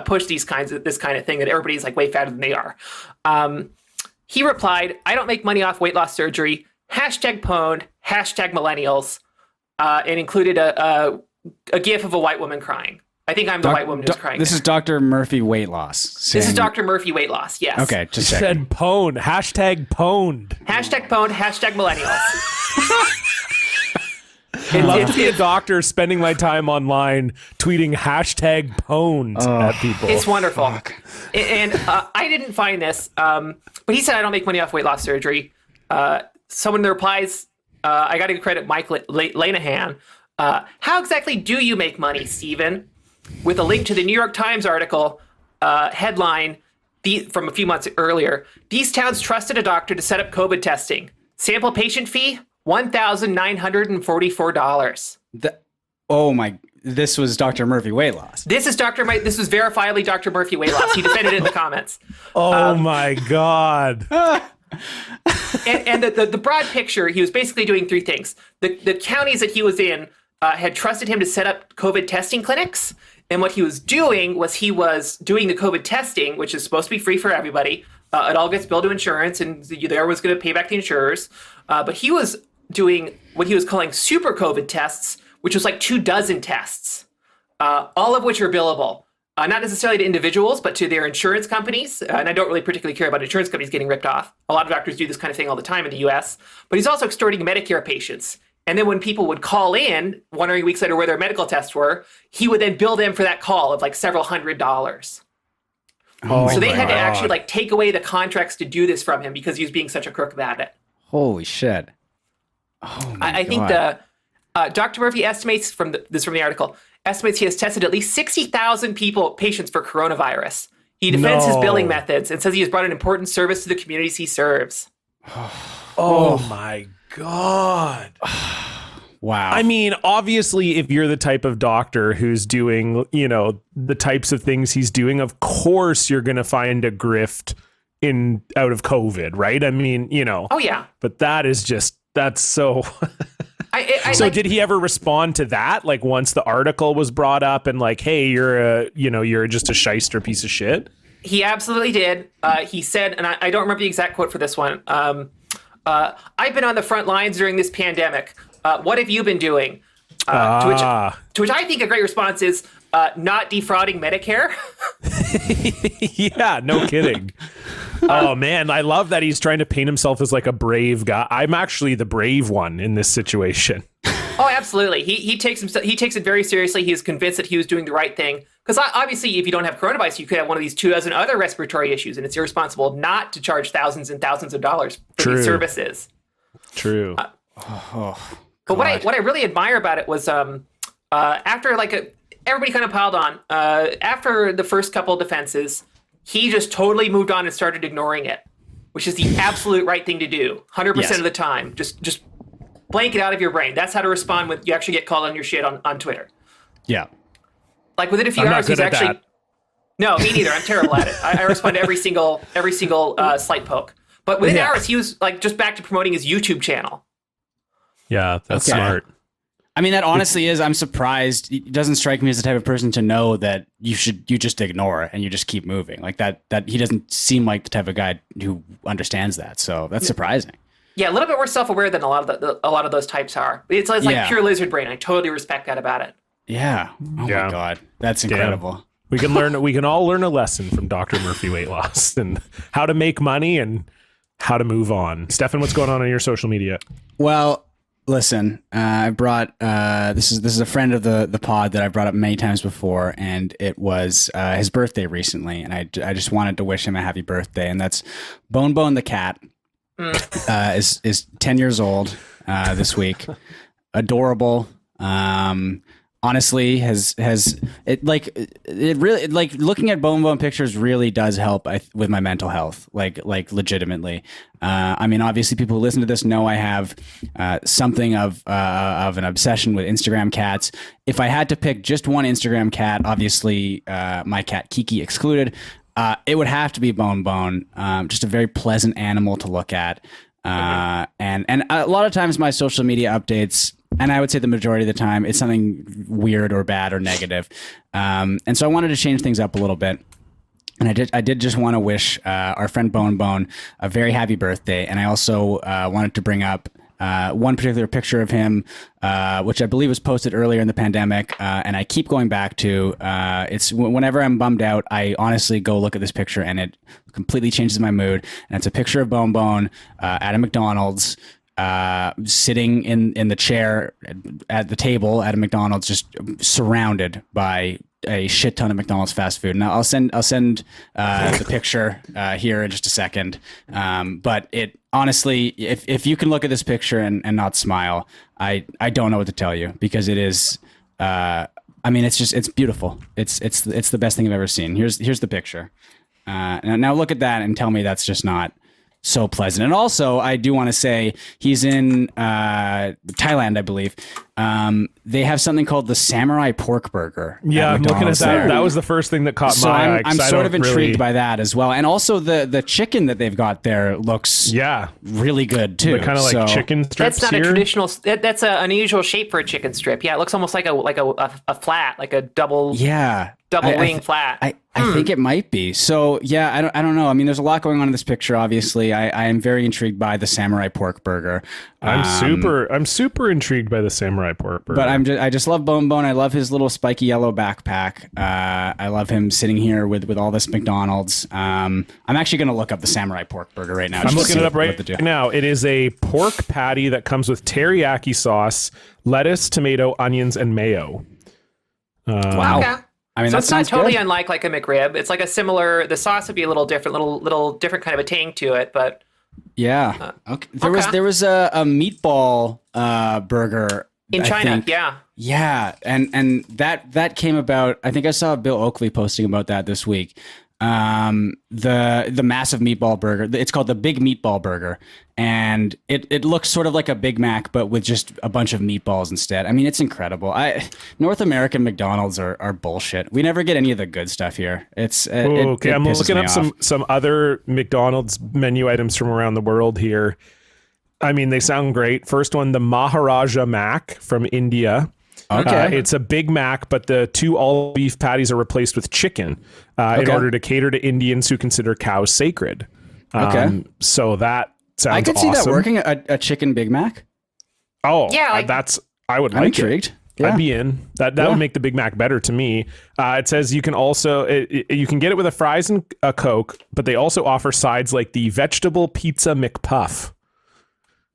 push this kind of thing that everybody's like way fatter than they are. He replied, "I don't make money off weight loss surgery. #pwned, #millennials," and included a gif of a white woman crying. I think I'm the white woman who's crying. This is Dr. Murphy Weight Loss. This is Dr. Murphy Weight Loss, yes. Okay, just said pwned. #pwned. #pwned, #millennials. I'd love to be a doctor spending my time online tweeting #pwned at people. It's wonderful. And I didn't find this, but he said, I don't make money off weight loss surgery. Someone in the replies I got to credit Mike Lanahan. How exactly do you make money, Stephen? With a link to the New York Times article headline from a few months earlier. These towns trusted a doctor to set up COVID testing. Sample patient fee, $1,944. Oh my! This was Dr. Murphy weight loss. This was verifiably Dr. Murphy weight loss. He defended it in the comments. Oh my God. And the broad picture, he was basically doing three things. The counties that he was in had trusted him to set up COVID testing clinics. And what he was doing was doing the COVID testing, which is supposed to be free for everybody. It all gets billed to insurance, and there was going to pay back the insurers. But he was doing what he was calling super COVID tests, which was like 24 tests, all of which are billable. Not necessarily to individuals, but to their insurance companies. And I don't really particularly care about insurance companies getting ripped off. A lot of doctors do this kind of thing all the time in the US. But he's also extorting Medicare patients. And then when people would call in, wondering weeks later where their medical tests were, he would then bill them for that call of like several $100s. So they had to actually like take away the contracts to do this from him because he was being such a crook about it. Holy shit! Oh my I think Dr. Murphy estimates from the article he has tested at least 60,000 patients for coronavirus. He defends his billing methods and says he has brought an important service to the communities he serves. Oh my God. Wow. I mean, obviously, if you're the type of doctor who's doing, the types of things he's doing, of course you're going to find a grift out of COVID, right? I mean, Oh, yeah. But that's so... So did he ever respond to that? Like once the article was brought up and like, hey, you're just a shyster piece of shit? He absolutely did. He said, and I don't remember the exact quote for this one. I've been on the front lines during this pandemic. What have you been doing? To which I think a great response is not defrauding Medicare. Yeah, no kidding. Oh man, I love that he's trying to paint himself as like a brave guy. I'm actually the brave one in this situation. Oh, absolutely. He takes it very seriously. He's convinced that he was doing the right thing. Because obviously, if you don't have coronavirus, you could have one of these 24 other respiratory issues, and it's irresponsible not to charge thousands and thousands of dollars for these services. True. But what I really admire about it was after everybody kind of piled on after the first couple of defenses, he just totally moved on and started ignoring it, which is the absolute right thing to do 100% of the time. Just blank it out of your brain. That's how to respond when you actually get called on your shit on Twitter. Yeah. Like within a few hours, he's actually... That. No, me neither. I'm terrible at it. I respond to every single slight poke. But within hours, he was like just back to promoting his YouTube channel. Yeah, that's smart. I mean, that honestly is, I'm surprised. It doesn't strike me as the type of person to know that you just ignore it and you just keep moving. Like that he doesn't seem like the type of guy who understands that. So that's surprising. Yeah, a little bit more self-aware than a lot of those types are. It's like pure lizard brain. I totally respect that about it. Yeah. Oh my God. That's incredible. Damn. We can all learn a lesson from Dr. Murphy Weight Loss and how to make money and how to move on. Stefan, what's going on your social media? Well, listen, I brought this is a friend of the pod that I brought up many times before, and it was his birthday recently, and I just wanted to wish him a happy birthday, and that's Bone the cat. Is 10 years old this week. Adorable. Honestly, has it really looking at Bone Pictures really does help with my mental health, like legitimately. I mean, obviously, people who listen to this know I have something of an obsession with Instagram cats. If I had to pick just one Instagram cat, obviously my cat Kiki excluded, it would have to be Bone. Just a very pleasant animal to look at, and a lot of times my social media updates. And I would say the majority of the time, it's something weird or bad or negative. And so I wanted to change things up a little bit. And I did just want to wish our friend Bone a very happy birthday. And I also wanted to bring up one particular picture of him, which I believe was posted earlier in the pandemic. And I keep going back to it's whenever I'm bummed out, I honestly go look at this picture and it completely changes my mood. And it's a picture of Bone at a McDonald's. sitting in the chair at the table at a McDonald's, just surrounded by a shit ton of McDonald's fast food. Now I'll send the picture here in just a second. But it honestly, if you can look at this picture and not smile, I don't know what to tell you, because it is. I mean, it's beautiful. It's the best thing I've ever seen. Here's the picture. Now look at that and tell me that's just not so pleasant. And also, I do want to say he's in Thailand, I believe. They have something called the Samurai Pork Burger. Yeah, I'm looking at that. There. That was the first thing that caught my eye. I'm sort of intrigued by that as well. And also the chicken that they've got there looks really good too. Kind of like chicken strips. That's not here. a traditional. That's an unusual shape for a chicken strip. Yeah, it looks almost like a flat, like a double. Yeah. Double wing flat. I think it might be. So yeah, I don't know. I mean, there's a lot going on in this picture. Obviously, I am very intrigued by the Samurai Pork Burger. I'm super intrigued by the Samurai Pork Burger. But I just love Bone. I love his little spiky yellow backpack. I love him sitting here with all this McDonald's. I'm actually going to look up the Samurai Pork Burger right now. I'm looking it up right now. It is a pork patty that comes with teriyaki sauce, lettuce, tomato, onions, and mayo. Wow. Okay. I mean, so that it's not totally good. unlike like a McRib. It's like a similar. The sauce would be a little different, little different kind of a tang to it, but yeah. Okay. There was a meatball burger in China. Yeah, and that came about. I think I saw Bill Oakley posting about that this week. The massive meatball burger. It's called the Big Meatball Burger, and it looks sort of like a Big Mac, but with just a bunch of meatballs instead. I mean, it's incredible. North American McDonald's are bullshit. We never get any of the good stuff here. Okay, I'm looking up some other McDonald's menu items from around the world here. I mean, they sound great. First one, the Maharaja Mac from India. Okay. It's a Big Mac, but the 2 all beef patties are replaced with chicken in order to cater to Indians who consider cows sacred. So that sounds awesome. I could see that working, a chicken Big Mac. Oh, yeah. I would I'm like intrigued. it. Yeah. I'd be in. That would make the Big Mac better to me. It says you can also you can get it with a fries and a Coke, but they also offer sides like the vegetable pizza McPuff.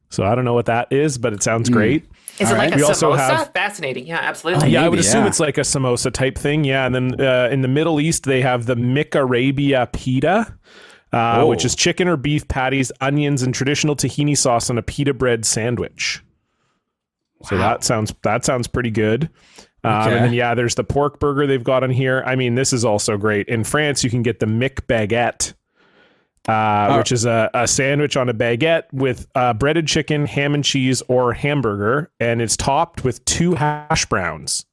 So I don't know what that is, but it sounds great. Is it like a We also samosa? Fascinating. Yeah, absolutely. Yeah, I would Maybe, assume it's like a samosa type thing. Yeah, and then in the Middle East, they have the Mick Arabia pita, which is chicken or beef patties, onions, and traditional tahini sauce on a pita bread sandwich. Wow. So that sounds pretty good. And then there's the pork burger they've got on here. I mean, this is also great. In France, you can get the Mick baguette. Which is a sandwich on a baguette with breaded chicken, ham and cheese, or hamburger, and it's topped with 2 hash browns.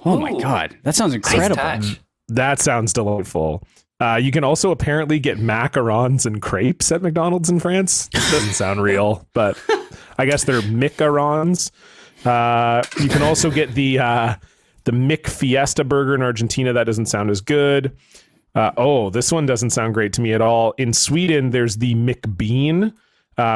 Oh my God, that sounds incredible. Nice touch. That sounds delightful. You can also apparently get macarons and crepes at McDonald's in France. Doesn't sound real, but I guess they're macarons. You can also get the Mick Fiesta burger in Argentina. That doesn't sound as good. This one doesn't sound great to me at all. In Sweden, there's the McBean,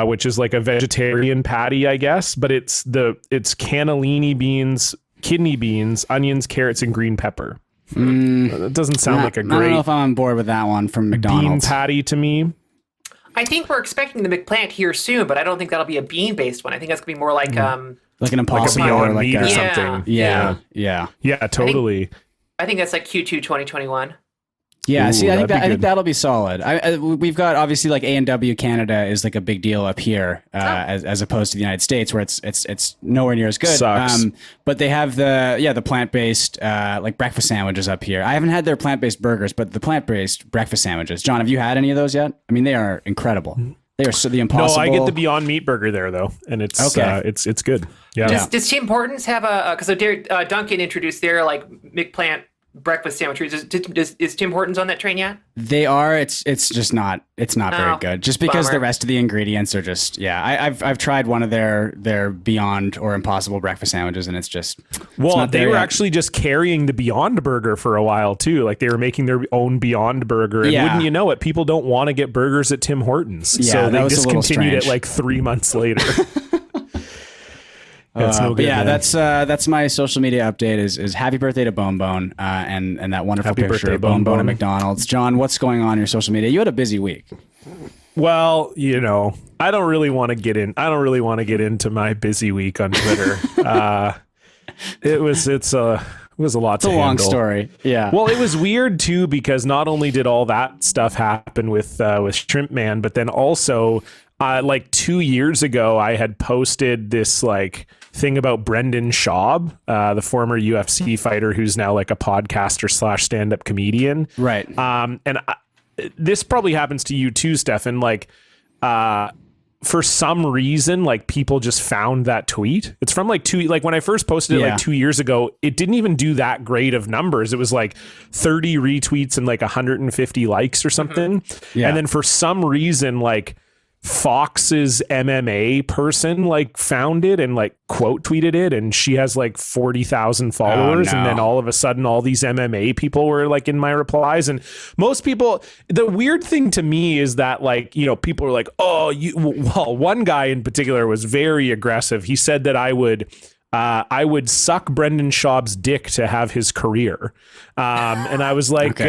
which is like a vegetarian patty, I guess, but it's cannellini beans, kidney beans, onions, carrots, and green pepper. That doesn't sound like a great. I don't know if I'm on board with that one from McDonald's. Bean patty to me. I think we're expecting the McPlant here soon, but I don't think that'll be a bean-based one. I think that's gonna be more like like an Impossible Beyond or like Meat or a, something. Yeah, totally. I think that's like Q2 2021. Yeah, see, I think good. that'll be solid. We've got obviously like A&W Canada is like a big deal up here, as opposed to the United States where it's nowhere near as good. Sucks. But they have the plant-based like breakfast sandwiches up here. I haven't had their plant-based burgers, but the plant-based breakfast sandwiches. John, have you had any of those yet? I mean, they are incredible. They are the Impossible. No, I get the Beyond Meat burger there though, and it's it's good. Yeah. Does Tim Hortons have because Duncan introduced their like McPlant breakfast sandwiches? Is Tim Hortons on that train yet? They are. It's just not. It's not very good. Just because bummer. the rest of the ingredients are just. Yeah, I've tried one of their Beyond or Impossible breakfast sandwiches, and it's just. They were actually just carrying the Beyond Burger for a while too. Like they were making their own Beyond Burger, and wouldn't you know it, people don't want to get burgers at Tim Hortons, so they discontinued it like 3 months later. That's no good. But that's my social media update. Is happy birthday to Bone and that wonderful Happy picture birthday, of Bone Bone. at McDonald's. John, what's going on in your social media? You had a busy week. Well, I don't really want to get into my busy week on Twitter. It was a lot It's to a long handle. story. Yeah. Well, it was weird too because not only did all that stuff happen with Shrimp Man, but then also like 2 years ago, I had posted this like thing about Brendan Schaub, the former UFC fighter who's now like a podcaster / stand-up comedian. Right. This probably happens to you too, Stefan. Like, for some reason, like people just found that tweet. It's from like when I first posted it like 2 years ago, it didn't even do that great of numbers. It was like 30 retweets and like 150 likes or something. Yeah. And then for some reason, like Fox's MMA person like found it and like quote tweeted it, and she has like 40,000 followers. And then all of a sudden all these MMA people were like in my replies, and most people, the weird thing to me is that like, people are like, well, one guy in particular was very aggressive. He said that I would suck Brendan Schaub's dick to have his career. And I was like,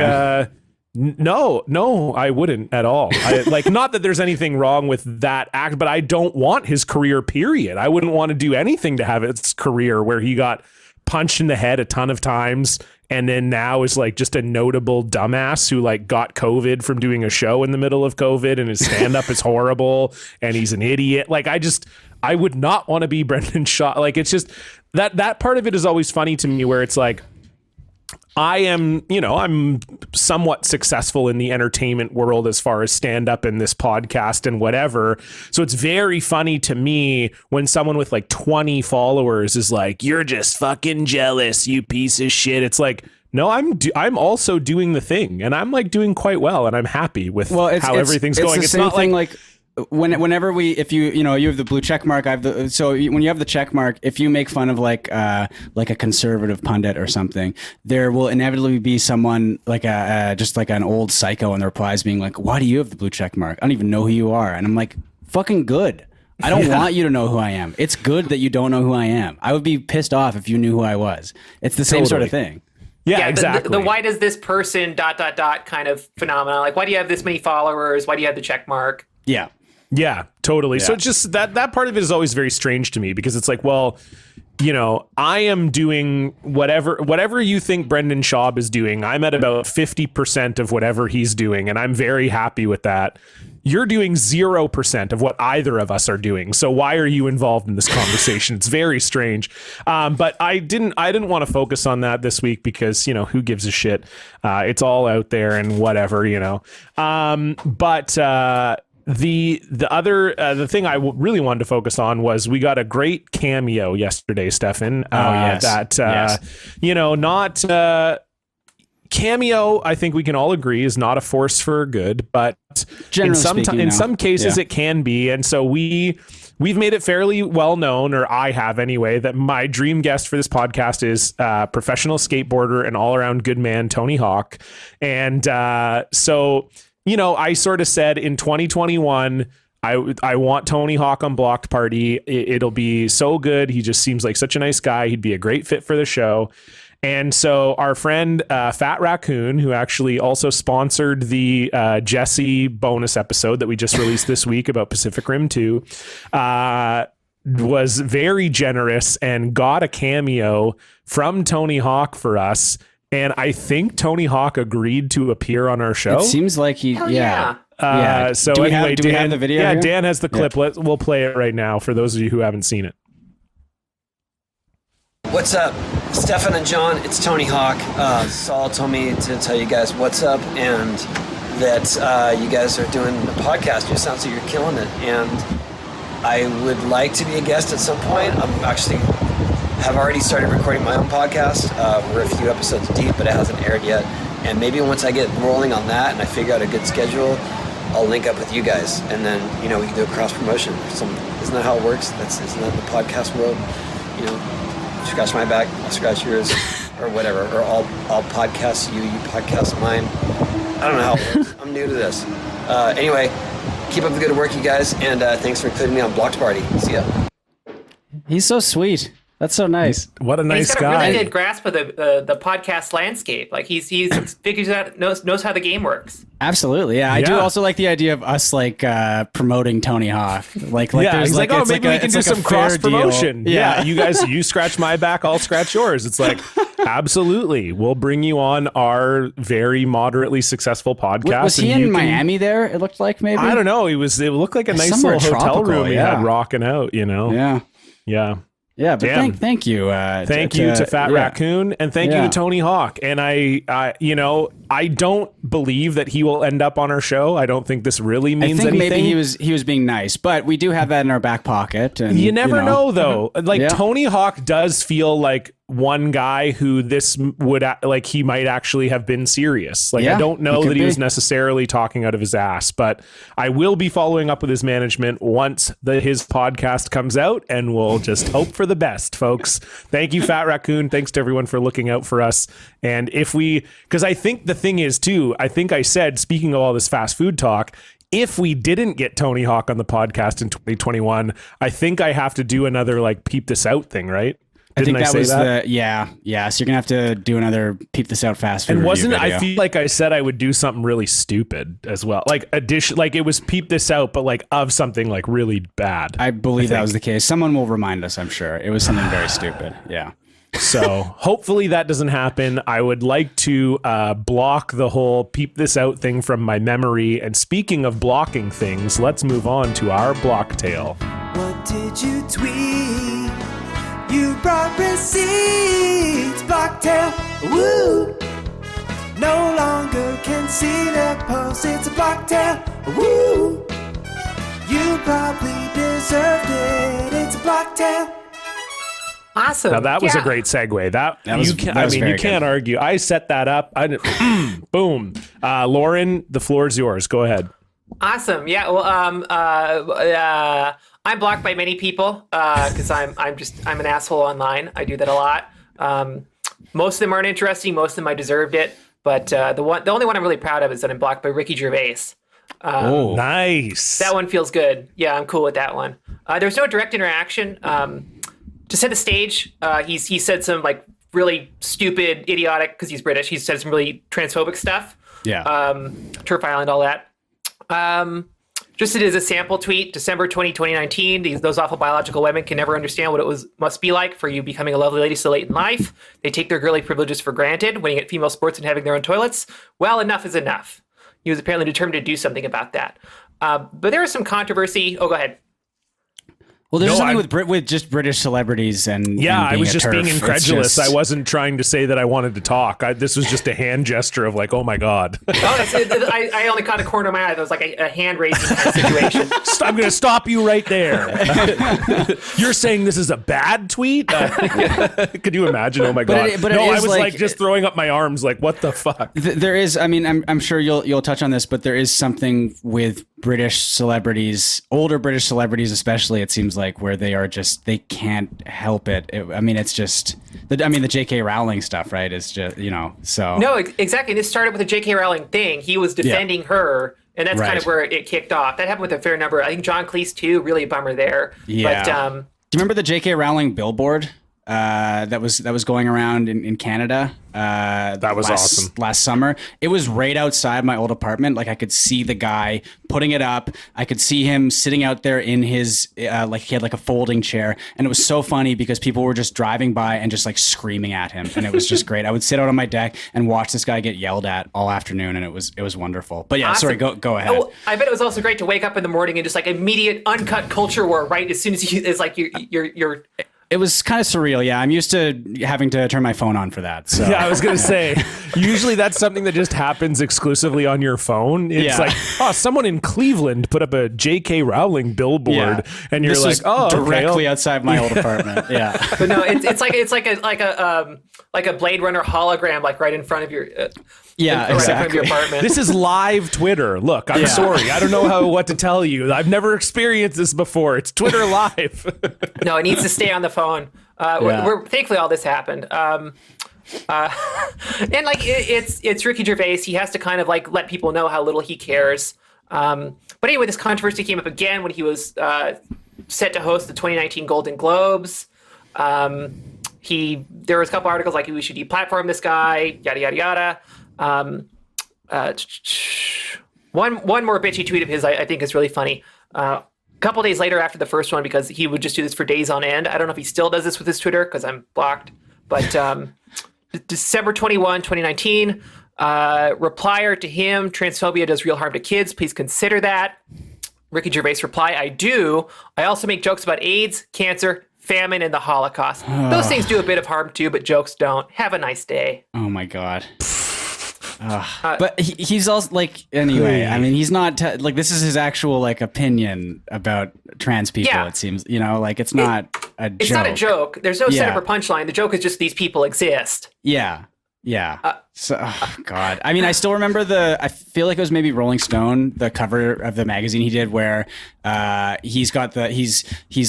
No, I wouldn't at all. Not that there's anything wrong with that act, but I don't want his career, period. I wouldn't want to do anything to have its career where he got punched in the head a ton of times and then now is like just a notable dumbass who like got COVID from doing a show in the middle of COVID and his stand-up is horrible and he's an idiot. Like I would not want to be Brendan Schaub. Like it's just that part of it is always funny to me where it's like, I'm somewhat successful in the entertainment world as far as stand up and this podcast and whatever. So it's very funny to me when someone with like 20 followers is like, you're just fucking jealous, you piece of shit. It's like, no, I'm also doing the thing and I'm like doing quite well and I'm happy with how everything's going. It's not like whenever if you have the blue check mark, when you have the check mark, if you make fun of like a conservative pundit or something, there will inevitably be someone like just like an old psycho in the replies being like, why do you have the blue check mark? I don't even know who you are. And I'm like, fucking good. I don't want you to know who I am. It's good that you don't know who I am. I would be pissed off if you knew who I was. It's the same sort of thing. Yeah, exactly. The why does this person ... kind of phenomenon. Like, why do you have this many followers? Why do you have the check mark? Yeah, totally. Yeah. So it's just that part of it is always very strange to me because it's like, well, I am doing whatever you think Brendan Schaub is doing. I'm at about 50% of whatever he's doing, and I'm very happy with that. You're doing 0% of what either of us are doing. So why are you involved in this conversation? It's very strange. But I didn't want to focus on that this week because, who gives a shit? It's all out there and whatever, The thing I really wanted to focus on was we got a great cameo yesterday, Stefan. Cameo, I think we can all agree, is not a force for good, but in some cases it can be. And so we've made it fairly well known, or I have anyway, that my dream guest for this podcast is professional skateboarder and all around good man, Tony Hawk. And so I sort of said in 2021, I want Tony Hawk on Blocked Party. It'll be so good. He just seems like such a nice guy. He'd be a great fit for the show. And so our friend Fat Raccoon, who actually also sponsored the Jesse bonus episode that we just released this week about Pacific Rim 2, was very generous and got a cameo from Tony Hawk for us. And I think Tony Hawk agreed to appear on our show. It seems like he, So do we anyway, have the video? Yeah, here? Dan has the clip. We'll play it right now for those of you who haven't seen it. What's up, Stefan and John? It's Tony Hawk. Saul told me to tell you guys what's up and that you guys are doing a podcast. It sounds like you're killing it, and I would like to be a guest at some point. Have already started recording my own podcast. We're a few episodes deep, but it hasn't aired yet. And maybe once I get rolling on that and I figure out a good schedule, I'll link up with you guys, and then we can do a cross promotion. Isn't that how it works? Isn't that the podcast world? Scratch my back, I'll scratch yours, or whatever. Or I'll podcast you podcast mine. I don't know how it works. I'm new to this. Anyway, keep up the good work, you guys, and thanks for including me on Blocked Party. See ya. He's so sweet. That's so nice. What a And nice he's got a guy. really good grasp of the podcast landscape. Like he's figures out knows how the game works. Absolutely, yeah. I do Yeah. also like the idea of us like promoting Tony Hawk. Like Yeah, there's he's like, oh, it's maybe we can it's do a some fair cross promotion. deal. Yeah, you scratch my back, I'll scratch yours. It's like, absolutely, we'll bring you on our very moderately successful podcast. Was he and you in can- Miami there? It looked like maybe. I don't know. It looked like a nice Somewhere little hotel tropical, room he yeah. had rocking out. You know. Yeah. Yeah. Yeah, but Damn. thank you. Thank you to Fat yeah. Raccoon, and thank you Yeah. to Tony Hawk. And I don't believe that he will end up on our show. I don't think this really I means think anything. maybe he was being nice, but we do have that in our back pocket. And You never know, though. Like Yeah. Tony Hawk does feel like one guy who this would like he might actually have been serious. Like Yeah, I don't know he could that he was be. necessarily talking out of his ass, but I will be following up with his management once his podcast comes out, and we'll just hope for the best, folks. Thank you, Fat Raccoon. Thanks to everyone for looking out for us. And because I think the thing is too, I think I said, speaking of all this fast food talk, if we didn't get Tony Hawk on the podcast in 2021, I think I have to do another like peep this out thing, right? I think Didn't that say was that? So you're gonna have to do another peep this out fast food. And review wasn't video. I feel like I said I would do something really stupid as well, like it was peep this out, but like of something like really bad. I believe that think. was the case. Someone will remind us. I'm sure it was something very stupid. Yeah. So hopefully that doesn't happen. I would like to block the whole peep this out thing from my memory. And speaking of blocking things, let's move on to our block tale. What did you tweet? You brought receipts, Blocktail, woo! No longer can see the post, it's a Blocktail, woo! You probably deserved it, it's a Blocktail. Awesome. Now that was Yeah. a great segue. That was- you can, that was you very can't argue. I set that up. Boom. Lauren, the floor is yours. Go ahead. Awesome. Yeah. Well, I'm blocked by many people because I'm an asshole online. I do that a lot. Most of them aren't interesting. Most of them I deserved it. But the only one I'm really proud of is that I'm blocked by Ricky Gervais. Oh, Nice. That one feels good. Yeah, I'm cool with that one. There's no direct interaction. To set the stage, he said some like really stupid, idiotic, because he's British. He said some really transphobic stuff. yeah. Turf Island, all that. Just as a sample tweet, December 2019, those awful biological women can never understand what it must be like for you becoming a lovely lady so late in life. They take their girly privileges for granted, winning at female sports and having their own toilets. Well, enough is enough. He was apparently determined to do something about that. But there was some controversy. Oh, go ahead. Well, there's No, something with just British celebrities and Yeah, and I being was a just turf. being It's incredulous. just- I wasn't trying to say that I wanted to talk. This was just a hand gesture of like, oh my God. I only caught a corner of my eye. There was like a hand raising kind of situation. I'm going to stop you right there. You're saying this is a bad tweet? Could you imagine? Oh my God. but it no, I is was like- like just throwing up my arms like, what the fuck? There is. I mean, I'm sure you'll touch on this, but there is something with British celebrities, older British celebrities especially. It seems like where they can't help it. I mean, it's just. The J.K. Rowling stuff, right? Is just so. No, exactly. This started with a J.K. Rowling thing. He was defending her, and that's kind Right. of where it kicked off. That happened with a fair number. I think John Cleese too. Really a bummer there. Yeah. But Do you remember the J.K. Rowling billboard that was going around in Canada? That was awesome. Last summer. It was right outside my old apartment. Like I could see the guy putting it up. I could see him sitting out there in his like he had like a folding chair, and it was so funny because people were just driving by and just like screaming at him, and it was just great. I would sit out on my deck and watch this guy get yelled at all afternoon, and it was wonderful. But yeah, sorry, Awesome. go ahead. Oh, I bet it was also great to wake up in the morning and just like immediate uncut culture war right as soon as it's like you're It was kind of surreal. Yeah, I'm used to having to turn my phone on for that. So. Yeah, I was going to say, usually that's something that just happens exclusively on your phone. It's Yeah. like, oh, someone in Cleveland put up a J.K. Rowling billboard, Yeah. and you're This like, was oh, okay, directly I'll- outside my old apartment. Yeah. But no, it's like a Blade Runner hologram like right in front of your Yeah, right in front of your exactly. apartment. This is live Twitter. Look, I'm Yeah. sorry. I don't know what to tell you. I've never experienced this before. It's Twitter live. No, it needs to stay on the phone. Yeah. We're thankfully all this happened. And like it's Ricky Gervais. He has to kind of like let people know how little he cares. But anyway, this controversy came up again when he was set to host the 2019 Golden Globes. There was a couple articles like we should deplatform this guy, yada yada yada. One more bitchy tweet of his I think is really funny. A couple days later after the first one, because he would just do this for days on end. I don't know if he still does this with his Twitter because I'm blocked. But December 21, 2019, replier to him, transphobia does real harm to kids. Please consider that. Ricky Gervais reply, I do. I also make jokes about AIDS, cancer, famine, and the Holocaust. Those things do a bit of harm too, but jokes don't. Have a nice day. Oh my God. But he's also like, anyway, I mean, he's not like, this is his actual like opinion about trans people. Yeah. It seems, like it's not a joke. It's not a joke. There's no setup or punchline. The joke is just these people exist. Yeah. God. I mean, I still remember I feel like it was maybe Rolling Stone, the cover of the magazine he did where he's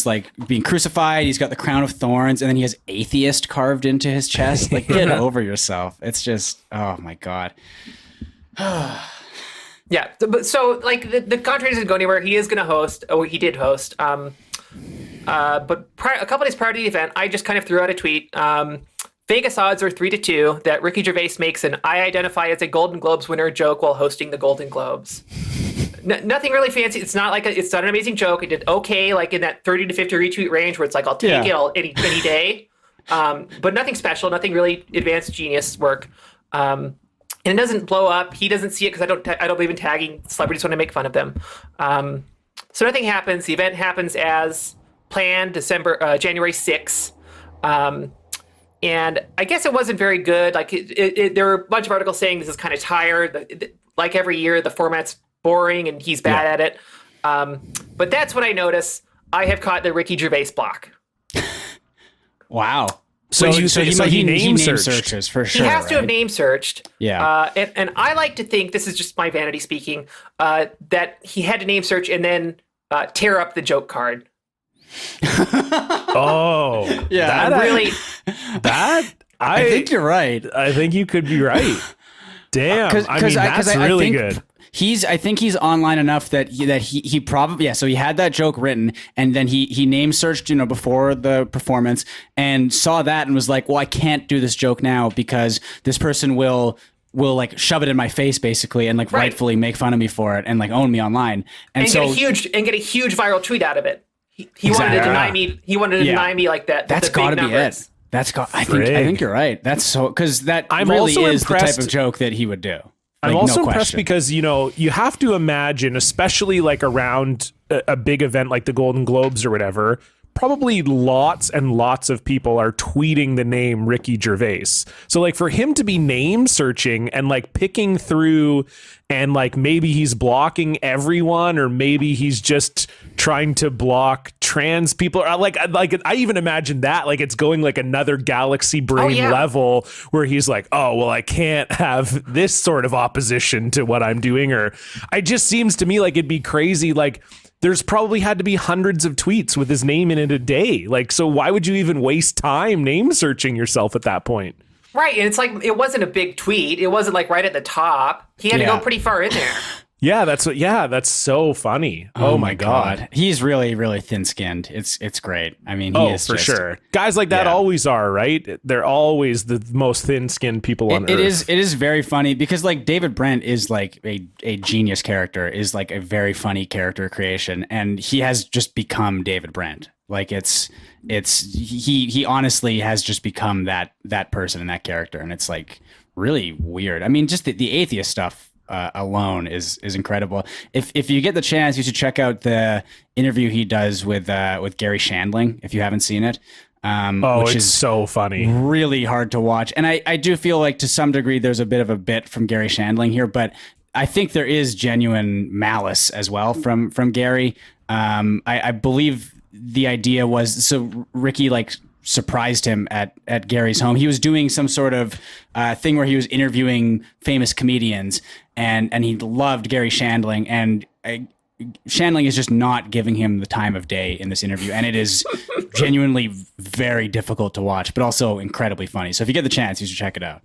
like being crucified. He's got the crown of thorns and then he has atheist carved into his chest. Like, get over yourself. It's just, oh my God. Yeah. So like the contract doesn't go anywhere. He is going to host. Oh, he did host. But a couple days prior to the event, I just kind of threw out a tweet. Vegas odds are 3-2 that Ricky Gervais makes an I identify as a Golden Globes winner joke while hosting the Golden Globes. Nothing really fancy. It's not it's not an amazing joke. It did okay, like in that 30 to 50 retweet range where it's like, I'll take it any day. But nothing special, nothing really advanced genius work. And it doesn't blow up. He doesn't see it because I don't believe in tagging celebrities when I make fun of them. So nothing happens. The event happens as planned, January 6th. And I guess it wasn't very good. Like there were a bunch of articles saying this is kind of tired. Like every year, the format's boring and he's bad at it. But that's what I notice. I have caught the Ricky Gervais block. Wow. So he name searches for sure. He has to have name searched. Yeah. And I like to think, this is just my vanity speaking, that he had to name search and then tear up the joke card. Oh, yeah. I think you're right. I think you could be right. Damn. That's really good. I think he's online enough that he probably, so he had that joke written and then he name searched, before the performance and saw that and was like, well, I can't do this joke now because this person will like shove it in my face basically and like rightfully make fun of me for it and like own me online and get a huge viral tweet out of it. He wanted to deny me. He wanted to deny me like that. That's got to be it. I think you're right. That's so because that really is the type of joke that he would do. I'm also impressed because you have to imagine, especially like around a big event like the Golden Globes or whatever. Probably lots and lots of people are tweeting the name Ricky Gervais. So like for him to be name searching and like picking through and like maybe he's blocking everyone or maybe he's just trying to block trans people. Like I even imagine that like it's going like another galaxy brain level where he's like, oh, well, I can't have this sort of opposition to what I'm doing. Or it just seems to me like it'd be crazy. Like there's probably had to be hundreds of tweets with his name in it a day. Like, so why would you even waste time name searching yourself at that point? Right. And it's like, it wasn't a big tweet. It wasn't like right at the top. He had to go pretty far in there. That's so funny. Oh my God. He's really, really thin skinned. It's great. I mean, he is for sure. Guys like that always are, right? They're always the most thin skinned people on earth. It is very funny because like David Brent is like a genius character, is like a very funny character creation. And he has just become David Brent. Like he honestly has just become that person and that character. And it's like really weird. I mean, just the atheist stuff alone is incredible. If you get the chance, you should check out the interview he does with Gary Shandling if you haven't seen it. Which is so funny, really hard to watch. And I do feel like to some degree there's a bit of a bit from Gary Shandling here, but I think there is genuine malice as well from Gary. I believe the idea was, so Ricky like surprised him at Gary's home. He was doing some sort of thing where he was interviewing famous comedians and he loved Gary Shandling, and Shandling is just not giving him the time of day in this interview. And it is genuinely very difficult to watch, but also incredibly funny. So if you get the chance, you should check it out.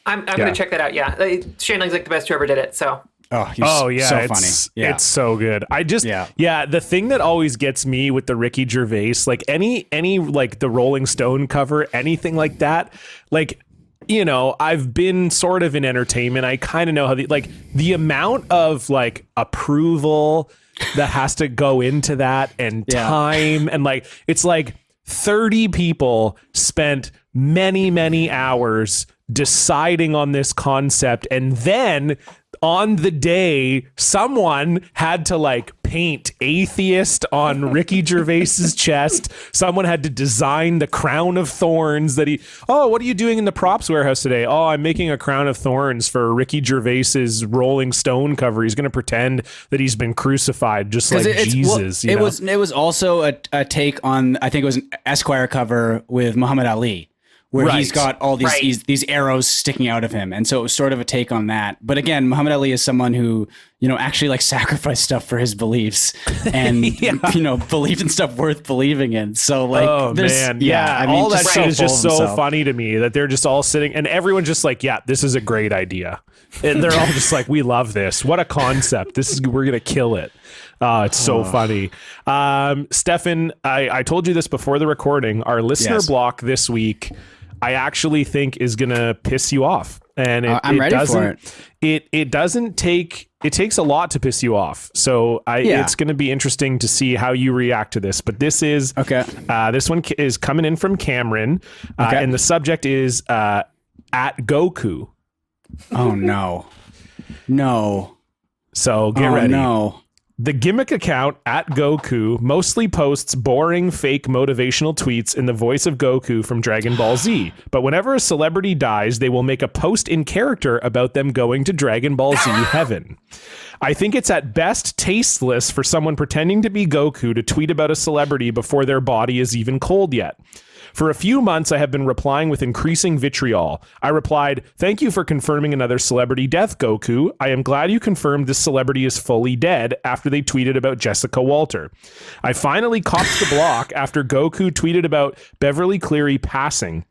I'm going to check that out. Yeah. Shandling's like the best who ever did it. So he's yeah, so it's funny. Yeah. it's so good. The thing that always gets me with the Ricky Gervais, like any like the Rolling Stone cover, anything like that, like, you know, I've been sort of in entertainment. I kind of know how the amount of like approval that has to go into that and time and like it's like 30 people spent many hours deciding on this concept, and then on the day someone had to like paint atheist on Ricky Gervais's chest. Someone had to design the crown of thorns that what are you doing in the props warehouse today? Oh, I'm making a crown of thorns for Ricky Gervais's Rolling Stone cover. He's going to pretend that he's been crucified just like Jesus. It was also a take on, I think it was an Esquire cover with Muhammad Ali, where he's got all these arrows sticking out of him. And so it was sort of a take on that. But again, Muhammad Ali is someone who, you know, actually like sacrificed stuff for his beliefs and, you know, believed in stuff worth believing in. So like, I mean, all that shit is just so funny to me that they're just all sitting and everyone's just like, yeah, this is a great idea. And they're all just like, we love this. What a concept. We're going to kill it. It's so funny. Stefan, I told you this before the recording, our listener block this week, I actually think is going to piss you off. And I'm ready for it. It doesn't take, it takes a lot to piss you off. So it's going to be interesting to see how you react to this. But this is, this one is coming in from Cameron. And the subject is at Goku. Oh, no. No. So get ready. No. The gimmick account at Goku mostly posts boring, fake motivational tweets in the voice of Goku from Dragon Ball Z. But whenever a celebrity dies, they will make a post in character about them going to Dragon Ball Z heaven. I think it's at best tasteless for someone pretending to be Goku to tweet about a celebrity before their body is even cold yet. For a few months, I have been replying with increasing vitriol. I replied, "Thank you for confirming another celebrity death, Goku. I am glad you confirmed this celebrity is fully dead," after they tweeted about Jessica Walter. I finally copped the block after Goku tweeted about Beverly Cleary passing.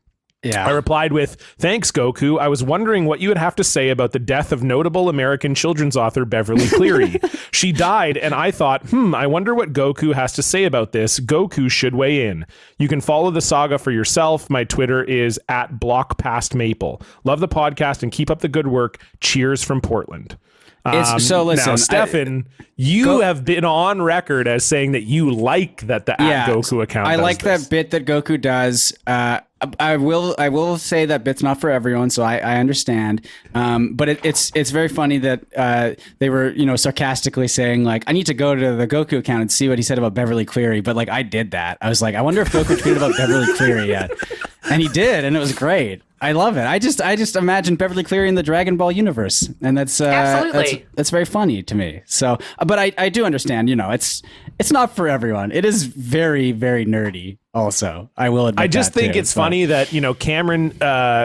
I replied with, "Thanks, Goku. I was wondering what you would have to say about the death of notable American children's author Beverly Cleary. She died, and I thought, I wonder what Goku has to say about this. Goku should weigh in. You can follow the saga for yourself. My Twitter is at @blockpastmaple. Love the podcast and keep up the good work. Cheers from Portland." So listen, now, Stefan, you have been on record as saying that you like that the at Goku account. I does like this. that bit that Goku does. I will say that bit's not for everyone, so I understand. But it's very funny that they were, you know, sarcastically saying like, I need to go to the Goku account and see what he said about Beverly Cleary. But like, I did that. I was like, I wonder if Goku tweeted about Beverly Cleary yet. And he did, and it was great. I love it. I just imagine Beverly Cleary in the Dragon Ball universe, and that's that's very funny to me. So, but I do understand. You know, it's not for everyone. It is very, very nerdy. Also, I will admit. I just that think too, it's funny that, you know, Cameron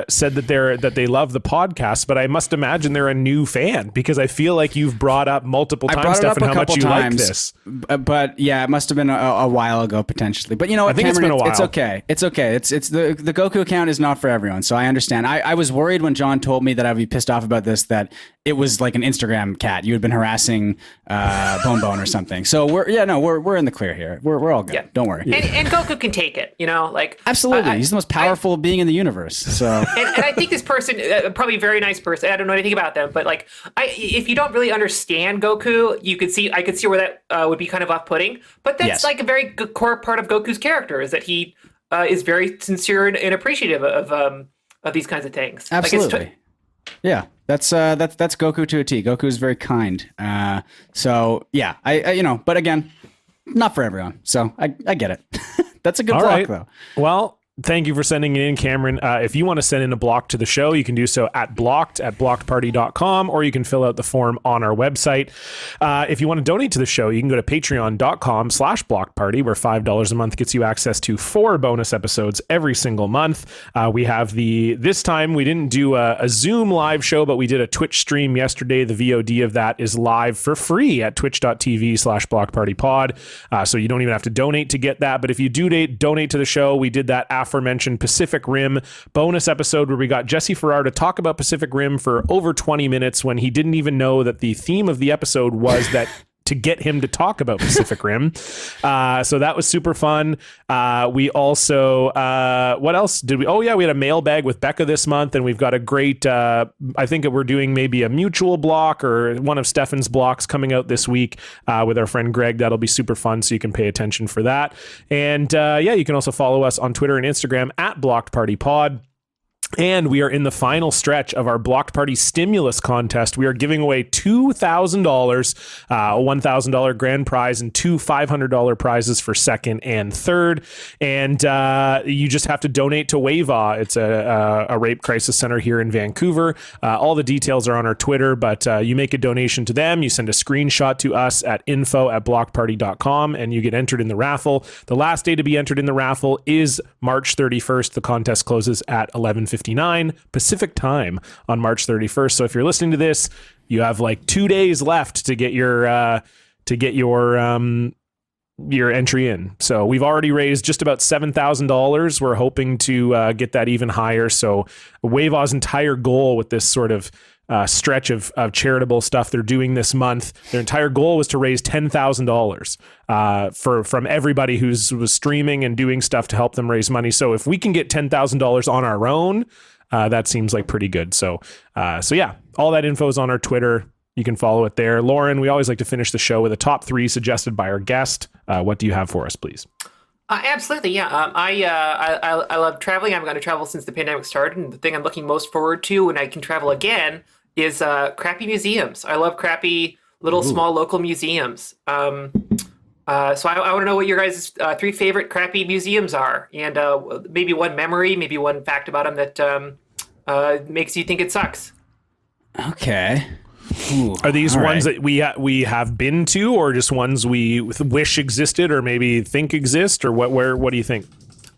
said that they love the podcast, but I must imagine they're a new fan because I feel like you've brought up multiple times, Stefan, how much you like this. But yeah, it must have been a while ago potentially. But you know what, I think Cameron, it's been a while. It's okay. It's okay. It's the Goku account is not for everyone, so I understand. I was worried when John told me that I'd be pissed off about this, that it was like an Instagram cat. You had been harassing Bone or something. So we're in the clear here. We're all good. Yeah. Don't worry. And Goku can take it, you know, like absolutely. He's the most powerful being in the universe. So and I think this person, probably a very nice person. I don't know anything about them, but like, if you don't really understand Goku, I could see where that would be kind of off-putting. But that's like a very good core part of Goku's character is that he is very sincere and appreciative of these kinds of things. Absolutely. Yeah, that's Goku to a T. Goku is very kind. So yeah, I you know, but again, not for everyone. So I get it. That's a good block though. Well, thank you for sending it in, Cameron. If you want to send in a block to the show, you can do so at blockedparty.com, or you can fill out the form on our website. If you want to donate to the show, you can go to patreon.com/blockparty, where $5 a month gets you access to 4 bonus episodes every single month. We have this time we didn't do a Zoom live show, but we did a Twitch stream yesterday. The VOD of that is live for free at twitch.tv/blockpartypod. So you don't even have to donate to get that. But if you do donate to the show, we did that after aforementioned Pacific Rim bonus episode where we got Jesse Farrar to talk about Pacific Rim for over 20 minutes when he didn't even know that the theme of the episode was that to get him to talk about Pacific Rim. So that was super fun. We also, what else did we? Oh yeah, we had a mailbag with Becca this month, and we've got a great, I think we're doing maybe a mutual block or one of Stefan's blocks coming out this week with our friend Greg. That'll be super fun, so you can pay attention for that. And yeah, you can also follow us on Twitter and Instagram at Blocked Party Pod. And we are in the final stretch of our Blocked Party stimulus contest. We are giving away $2,000, a $1,000 grand prize, and two $500 prizes for second and third. And you just have to donate to WAVA. It's a rape crisis center here in Vancouver. All the details are on our Twitter, but you make a donation to them. You send a screenshot to us at info@blockparty.com, and you get entered in the raffle. The last day to be entered in the raffle is March 31st. The contest closes at 11:59 Pacific time on March 31st. So if you're listening to this, you have like 2 days left to get your entry in. So we've already raised just about $7,000. We're hoping to get that even higher. So WAVA's entire goal with this sort of stretch of charitable stuff they're doing this month, their entire goal was to raise $10,000 from everybody was streaming and doing stuff to help them raise money. So if we can get $10,000 on our own, that seems like pretty good. So yeah, all that info is on our Twitter. You can follow it there. Lauren, we always like to finish the show with a top 3 suggested by our guest. What do you have for us, please? Absolutely, yeah. I love traveling. I'm going to travel since the pandemic started, and the thing I'm looking most forward to when I can travel again is crappy museums. I love crappy little small local museums. So I want to know what your guys' 3 favorite crappy museums are, and maybe one memory, maybe one fact about them that makes you think it sucks. Okay. Ooh, are these ones that we have been to, or just ones we wish existed, or maybe think exist, or what do you think?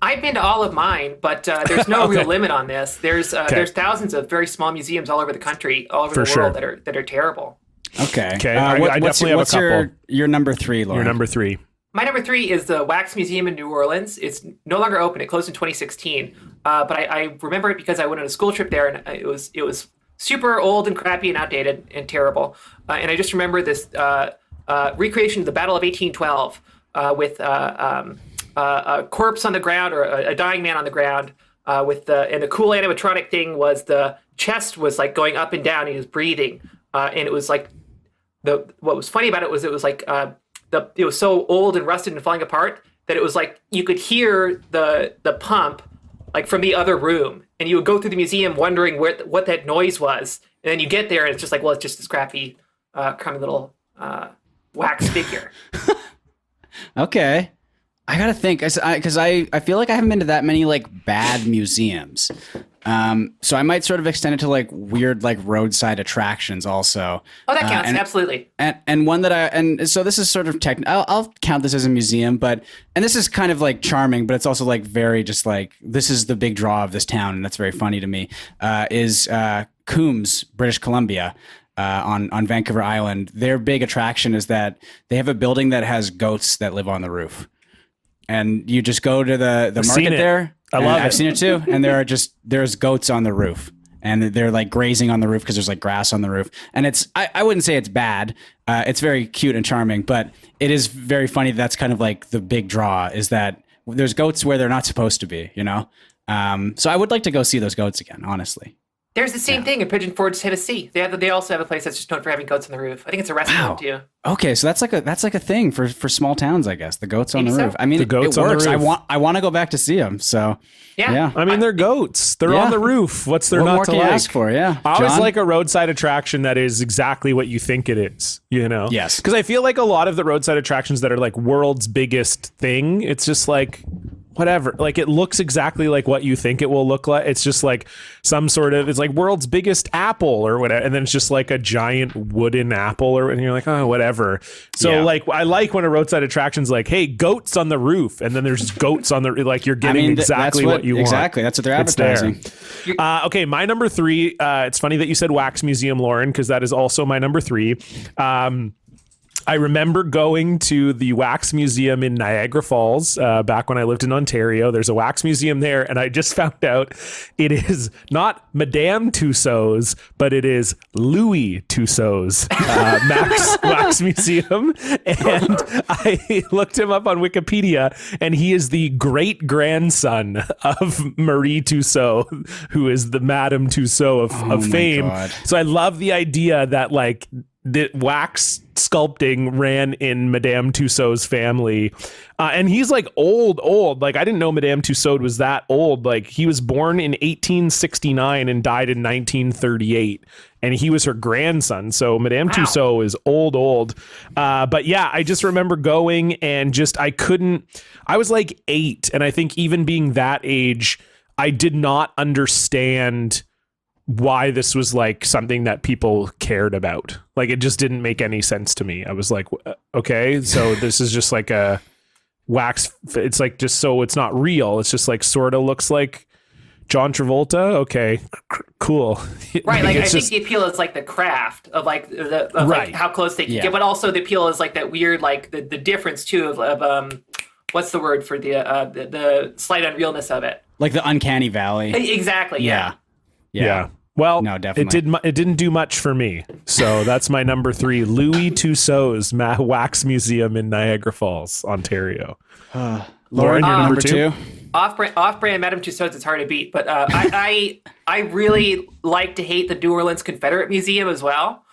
I've been to all of mine, but there's no real limit on this. There's thousands of very small museums all over the country, all over the world that are terrible. Okay. I definitely have a couple. Your number 3, Lauren? Your number 3. My number 3 is the Wax Museum in New Orleans. It's no longer open. It closed in 2016. But I remember it because I went on a school trip there, and it was super old and crappy and outdated and terrible. And I just remember this recreation of the Battle of 1812 with a corpse on the ground, or a dying man on the ground, and the cool animatronic thing was the chest was like going up and down. And he was breathing, and it was like what was funny about it was like it was so old and rusted and falling apart that it was like you could hear the pump like from the other room, and you would go through the museum wondering what that noise was, and then you get there and it's just like, well, it's just this crappy, crummy little wax figure. Okay. I gotta think, because I feel like I haven't been to that many like bad museums. So I might sort of extend it to like weird like roadside attractions also. Oh, that counts, absolutely. And one that so this is sort of I'll count this as a museum, and this is kind of like charming, but it's also like very just like, this is the big draw of this town, and that's very funny to me, is Tums, British Columbia. On Vancouver Island. Their big attraction is that they have a building that has goats that live on the roof. And you just go to the market there. I've seen it too. And there's goats on the roof, and they're like grazing on the roof because there's like grass on the roof. And I wouldn't say it's bad. It's very cute and charming, but it is very funny. That's kind of like the big draw, is that there's goats where they're not supposed to be, you know? So I would like to go see those goats again, honestly. There's the same thing in Pigeon Forge, Tennessee. They also have a place that's just known for having goats on the roof. I think it's a restaurant too. Okay, so that's like a thing for small towns, I guess. The goats on the roof. I mean, the goats it works. On the roof. I want to go back to see them. So yeah. I mean, they're goats. They're on the roof. What's there what not more to can like? you ask for? Yeah, I always John? like a roadside attraction that is exactly what you think it is. You know? Yes. Because I feel like a lot of the roadside attractions that are like world's biggest thing, it's just like, whatever, like it looks exactly like what you think it will look like. It's just like some sort of, it's like world's biggest apple or whatever, and then it's just like a giant wooden apple, and you're like, oh, whatever. So like, I like when a roadside attraction's like, hey, goats on the roof, and then there's goats on the, like, you're getting exactly what you want. Exactly, that's what they're advertising. Okay, my number 3. It's funny that you said Wax Museum, Lauren, because that is also my number 3. I remember going to the Wax Museum in Niagara Falls back when I lived in Ontario. There's a wax museum there, and I just found out it is not Madame Tussauds, but it is Louis Tussauds wax museum. And I looked him up on Wikipedia, and he is the great grandson of Marie Tussaud, who is the Madame Tussaud of fame. God. So I love the idea that like the wax sculpting ran in Madame Tussauds family. And he's like old. Like I didn't know Madame Tussaud was that old. Like he was born in 1869 and died in 1938. And he was her grandson. So Madame Tussaud is old. But yeah, I just remember going and I was like 8. And I think even being that age, I did not understand why this was like something that people cared about. Like it just didn't make any sense to me. I was like, okay, so this is just like a wax. It's like just so it's not real. It's just like sort of looks like John Travolta. Okay, cool. Right, like I think the appeal is like the craft of like like how close they can get, but also the appeal is like that weird like the difference too of what's the word for the slight unrealness of it? Like the uncanny valley. Exactly. Yeah. Well, no, definitely. It didn't do much for me. So that's my number 3, Louis Tussauds Wax Museum in Niagara Falls, Ontario. Lauren, your number 2? Off-brand Madame Tussauds, it's hard to beat, but I really like to hate the New Orleans Confederate Museum as well.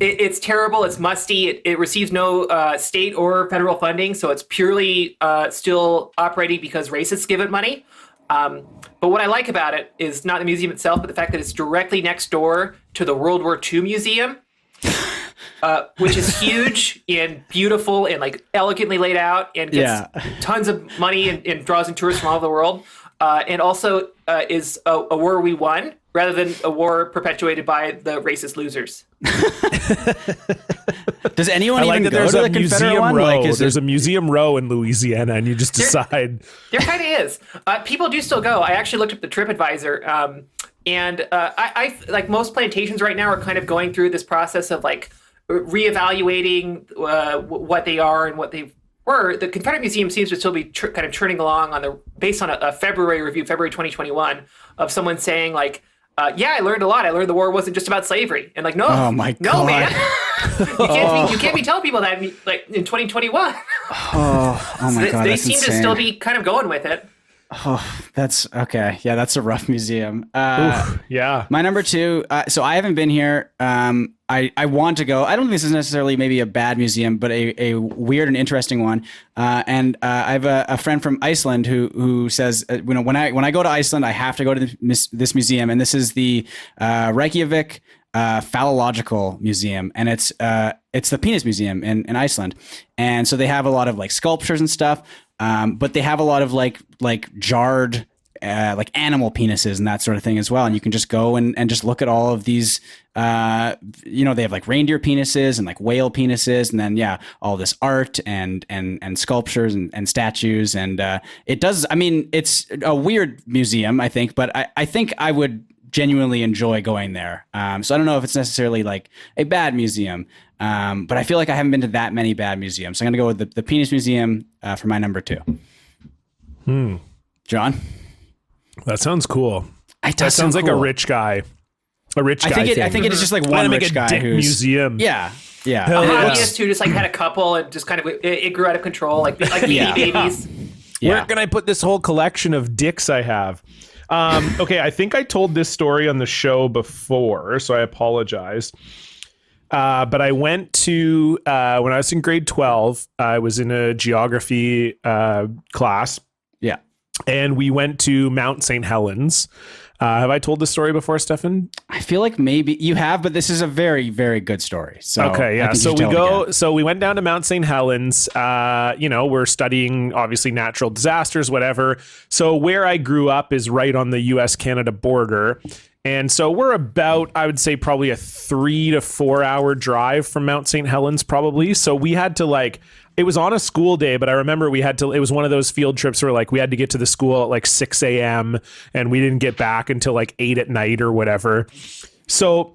It's terrible. It's musty. It receives no state or federal funding, so it's purely still operating because racists give it money. But what I like about it is not the museum itself, but the fact that it's directly next door to the World War II Museum, which is huge and beautiful and like elegantly laid out and gets tons of money and draws in tourists from all over the world. And also is a war we won rather than a war perpetuated by the racist losers. Does anyone even go there's to a the Confederate museum one? row? Like, There's a museum row in Louisiana, and you just decide. There kind of is. People do still go. I actually looked up the TripAdvisor, and I like most plantations right now are kind of going through this process of like reevaluating what they are and what they were. The Confederate Museum seems to still be kind of churning along based on a February review, February 2021, of someone saying like, yeah, I learned a lot. I learned the war wasn't just about slavery. And like, no, oh my no, God. man. You can't be telling people that like in 2021. Oh my God, They that's seem insane. to still be kind of going with it. Oh, that's okay. Yeah, that's a rough museum. Yeah. My number 2. So I haven't been here. I want to go. I don't think this is necessarily maybe a bad museum, but a weird and interesting one. And I have a friend from Iceland who says, when I go to Iceland, I have to go to this museum, and this is the Reykjavik Phallological Museum, and it's the penis museum in Iceland. And so they have a lot of like sculptures and stuff, but they have a lot of like jarred like animal penises and that sort of thing as well. And you can just go and just look at all of these, they have like reindeer penises and like whale penises, and then all this art and sculptures and statues. And it's a weird museum, I think, but I think I would genuinely enjoy going there. So I don't know if it's necessarily like a bad museum, but I feel like I haven't been to that many bad museums. So I'm going to go with the Penis Museum for my number 2. John? That sounds cool. That sounds like a rich guy. I think it is just like one rich guy who's museum. Yeah. A hobbyist who just like had a couple and just kind of it grew out of control, like babies. Yeah. Where can I put this whole collection of dicks I have? Okay, I think I told this story on the show before, so I apologize. But I went to when I was in grade 12. I was in a geography class. Yeah. And we went to Mount St. Helens. Have I told this story before, Stefan? I feel like maybe you have, but this is a very, very good story. So okay, yeah. So we went down to Mount St. Helens. We're studying obviously natural disasters, whatever. So where I grew up is right on the U.S.-Canada border. And so we're about, I would say, probably a 3 to 4 hour drive from Mount St. Helens, probably. So we had to it was on a school day, but I remember it was one of those field trips where we had to get to the school at 6 a.m. and we didn't get back until 8 at night or whatever. So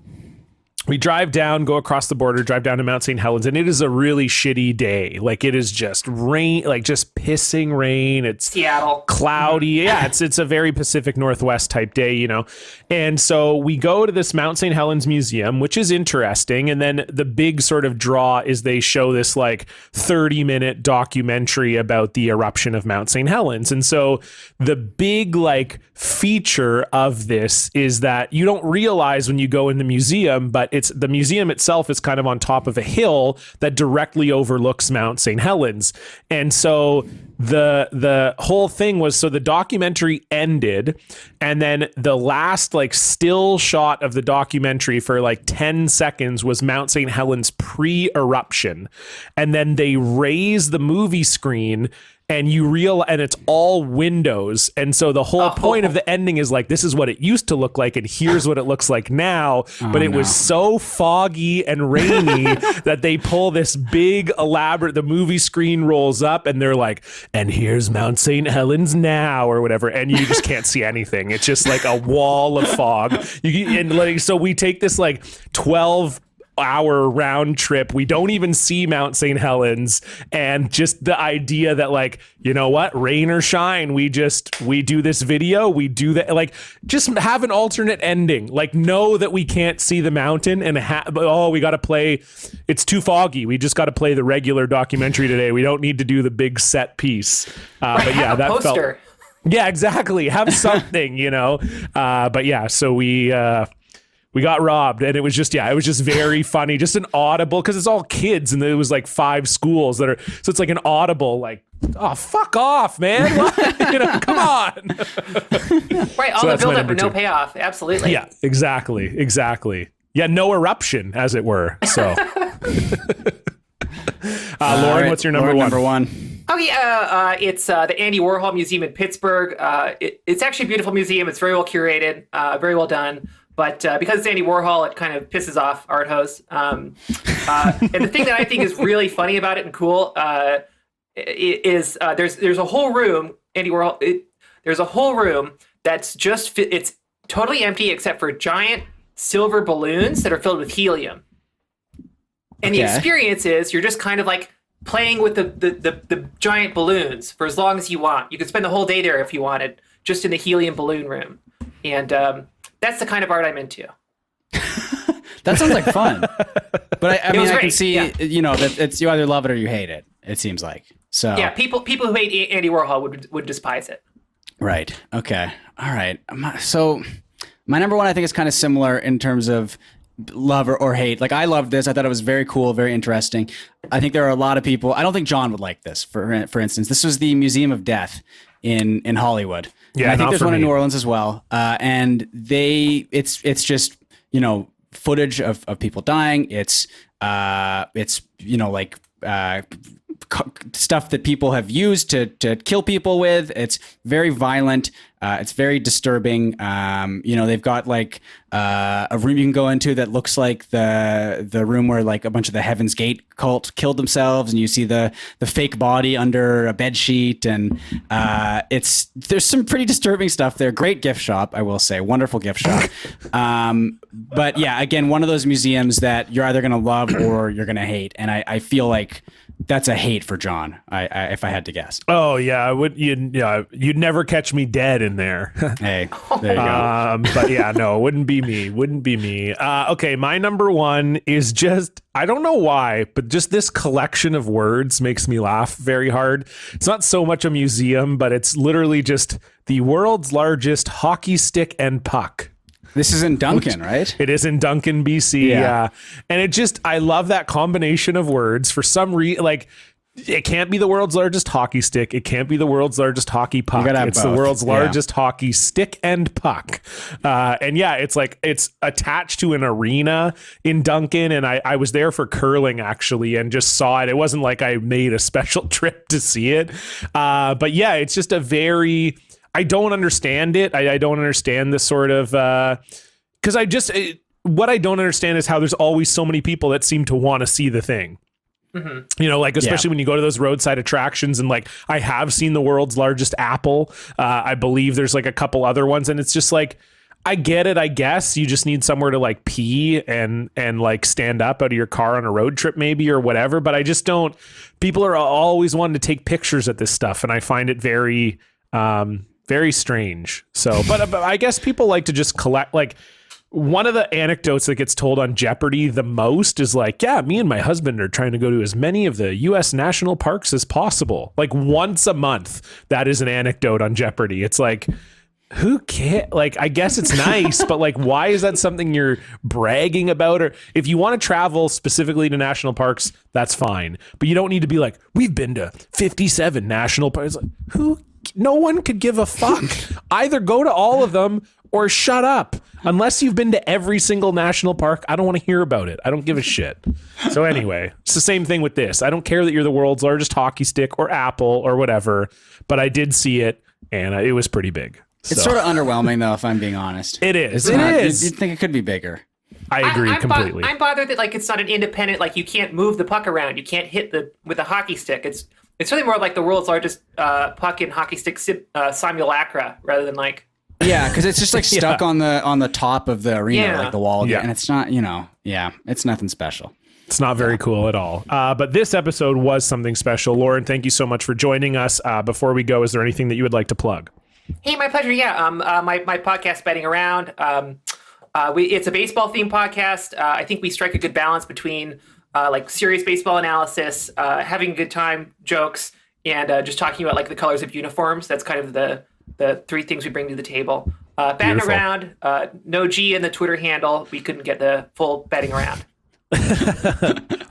we drive down, go across the border, drive down to Mount St. Helens, and it is a really shitty day. Like it is just rain, like just pissing rain. It's Seattle. cloudy. Yeah, it's a very Pacific Northwest type day, you know. And so we go to this Mount St. Helens Museum, which is interesting. And then the big sort of draw is they show this like 30-minute documentary about the eruption of Mount St. Helens. And so the big like feature of this is that you don't realize when you go in the museum, but the museum itself is kind of on top of a hill that directly overlooks Mount St. Helens. And so the whole thing was, so the documentary ended, and then the last like still shot of the documentary for like 10 seconds was Mount St. Helens pre-eruption. And then they raise the movie screen and and it's all windows. And so the whole point of the ending is like, this is what it used to look like, and here's what it looks like now. But it was so foggy and rainy that they pull this big elaborate, the movie screen rolls up and they're like, and here's Mount St. Helens now, or whatever. And you just can't see anything. It's just like a wall of fog. So we take this like 12-hour round trip. We don't even see Mount St. Helens, and just the idea that like, you know what, rain or shine, we do this video, we do that, like just have an alternate ending, like know that we can't see the mountain and we got to play, it's too foggy, we just got to play the regular documentary today, we don't need to do the big set piece. But yeah, that poster. Yeah, exactly, have something, you know. But yeah, so we got robbed, and it was just very funny, just an audible, because it's all kids, and it was like 5 schools so it's like an audible, like, oh, fuck off, man. You know, come on. Right, all the build up and no payoff. Absolutely. Yeah, exactly. Yeah, no eruption, as it were. So, Lauren, what's your number one? Oh yeah, it's the Andy Warhol Museum in Pittsburgh. It's actually a beautiful museum. It's very well curated, very well done. But because it's Andy Warhol, it kind of pisses off art hosts. And the thing that I think is really funny about it and cool is there's a whole room, Andy Warhol. There's a whole room that's just it's totally empty except for giant silver balloons that are filled with helium. And the experience is you're just kind of like playing with the giant balloons for as long as you want. You could spend the whole day there if you wanted, just in the helium balloon room. And that's the kind of art I'm into. That sounds like fun. But I mean, I can see, yeah. That it's, you either love it or you hate it. It seems like. So yeah, people who hate Andy Warhol would despise it. Right. Okay. All right. So my number one, I think, is kind of similar in terms of love or hate. Like, I loved this. I thought it was very cool, very interesting. I think there are a lot of people. I don't think John would like this. For instance, this was the Museum of Death in Hollywood. Yeah, and I think there's one in me. New Orleans as well. And it's just footage of people dying. It's stuff that people have used to kill people with. It's very violent. It's very disturbing. They've got like a room you can go into that looks like the room where like a bunch of the Heaven's Gate cult killed themselves, and you see the fake body under a bed sheet, and there's some pretty disturbing stuff there. Great gift shop, I will say, wonderful gift shop. But yeah, again, one of those museums that you're either gonna love or you're gonna hate, and I feel like that's a hate for John. If I had to guess. Oh yeah, I would. You'd never catch me dead in there. Hey, there you go. But yeah, no, it wouldn't be me. Okay, my number one is just, I don't know why, but just this collection of words makes me laugh very hard. It's not so much a museum, but it's literally just the world's largest hockey stick and puck. This is in Duncan, right? It is in Duncan, BC. Yeah. And I love that combination of words for some reason. Like, it can't be the world's largest hockey stick. It can't be the world's largest hockey puck. It's both. The world's largest hockey stick and puck. And yeah, it's like, it's attached to an arena in Duncan. And I was there for curling actually, and just saw it. It wasn't like I made a special trip to see it. But yeah, it's just I don't understand it. I don't understand this sort of, because what I don't understand is how there's always so many people that seem to want to see the thing. Mm-hmm. Like, especially when you go to those roadside attractions, and like, I have seen the world's largest apple. I believe there's like a couple other ones, and it's just like, I get it. I guess you just need somewhere to like pee and like stand up out of your car on a road trip maybe or whatever. But I just don't. People are always wanting to take pictures at this stuff, and I find it very, very strange. So, but I guess people like to just collect. Like one of the anecdotes that gets told on Jeopardy the most is like, yeah, me and my husband are trying to go to as many of the U.S. national parks as possible. Like once a month, that is an anecdote on Jeopardy. It's like, who cares? Like, I guess it's nice, but like, why is that something you're bragging about? Or if you want to travel specifically to national parks, that's fine. But you don't need to be like, we've been to 57 national parks. Like, no one could give a fuck. Either go to all of them or shut up. Unless you've been to every single national park, I don't want to hear about it. I don't give a shit. So anyway, it's the same thing with this. I don't care that you're the world's largest hockey stick or Apple or whatever, but I did see it and it was pretty big. It's sort of underwhelming, though, if I'm being honest. It is. You'd think it could be bigger. I agree completely. I'm bothered that like it's not an independent. Like you can't move the puck around. You can't hit with a hockey stick. It's really more like the world's largest puck and hockey stick simulacra rather than like. Yeah, because it's just like stuck on the top of the arena, like the wall, and it's not. It's nothing special. It's not very cool at all. But this episode was something special. Lauren, thank you so much for joining us. Before we go, is there anything that you would like to plug? Hey, my pleasure. Yeah, my podcast, Betting Around. It's a baseball themed podcast. I think we strike a good balance between like serious baseball analysis, having a good time, jokes, and just talking about like the colors of uniforms. That's kind of the three things we bring to the table. Batting Around, no G in the Twitter handle. We couldn't get the full Betting Around.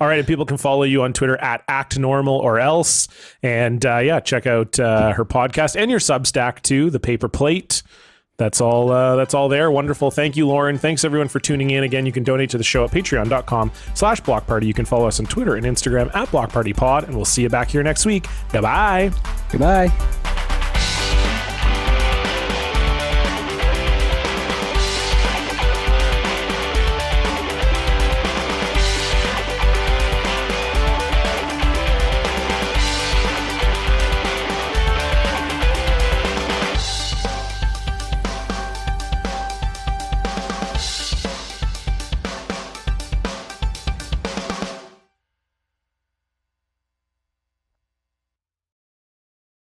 All right, and people can follow you on Twitter at @ActNormalOrElse, and check out her podcast and your Substack too, The Paper Plate. That's all there. Wonderful. Thank you, Lauren. Thanks everyone for tuning in. Again, you can donate to the show at patreon.com/blockparty. You can follow us on Twitter and Instagram at blockpartypod, and we'll see you back here next week. Goodbye. Goodbye.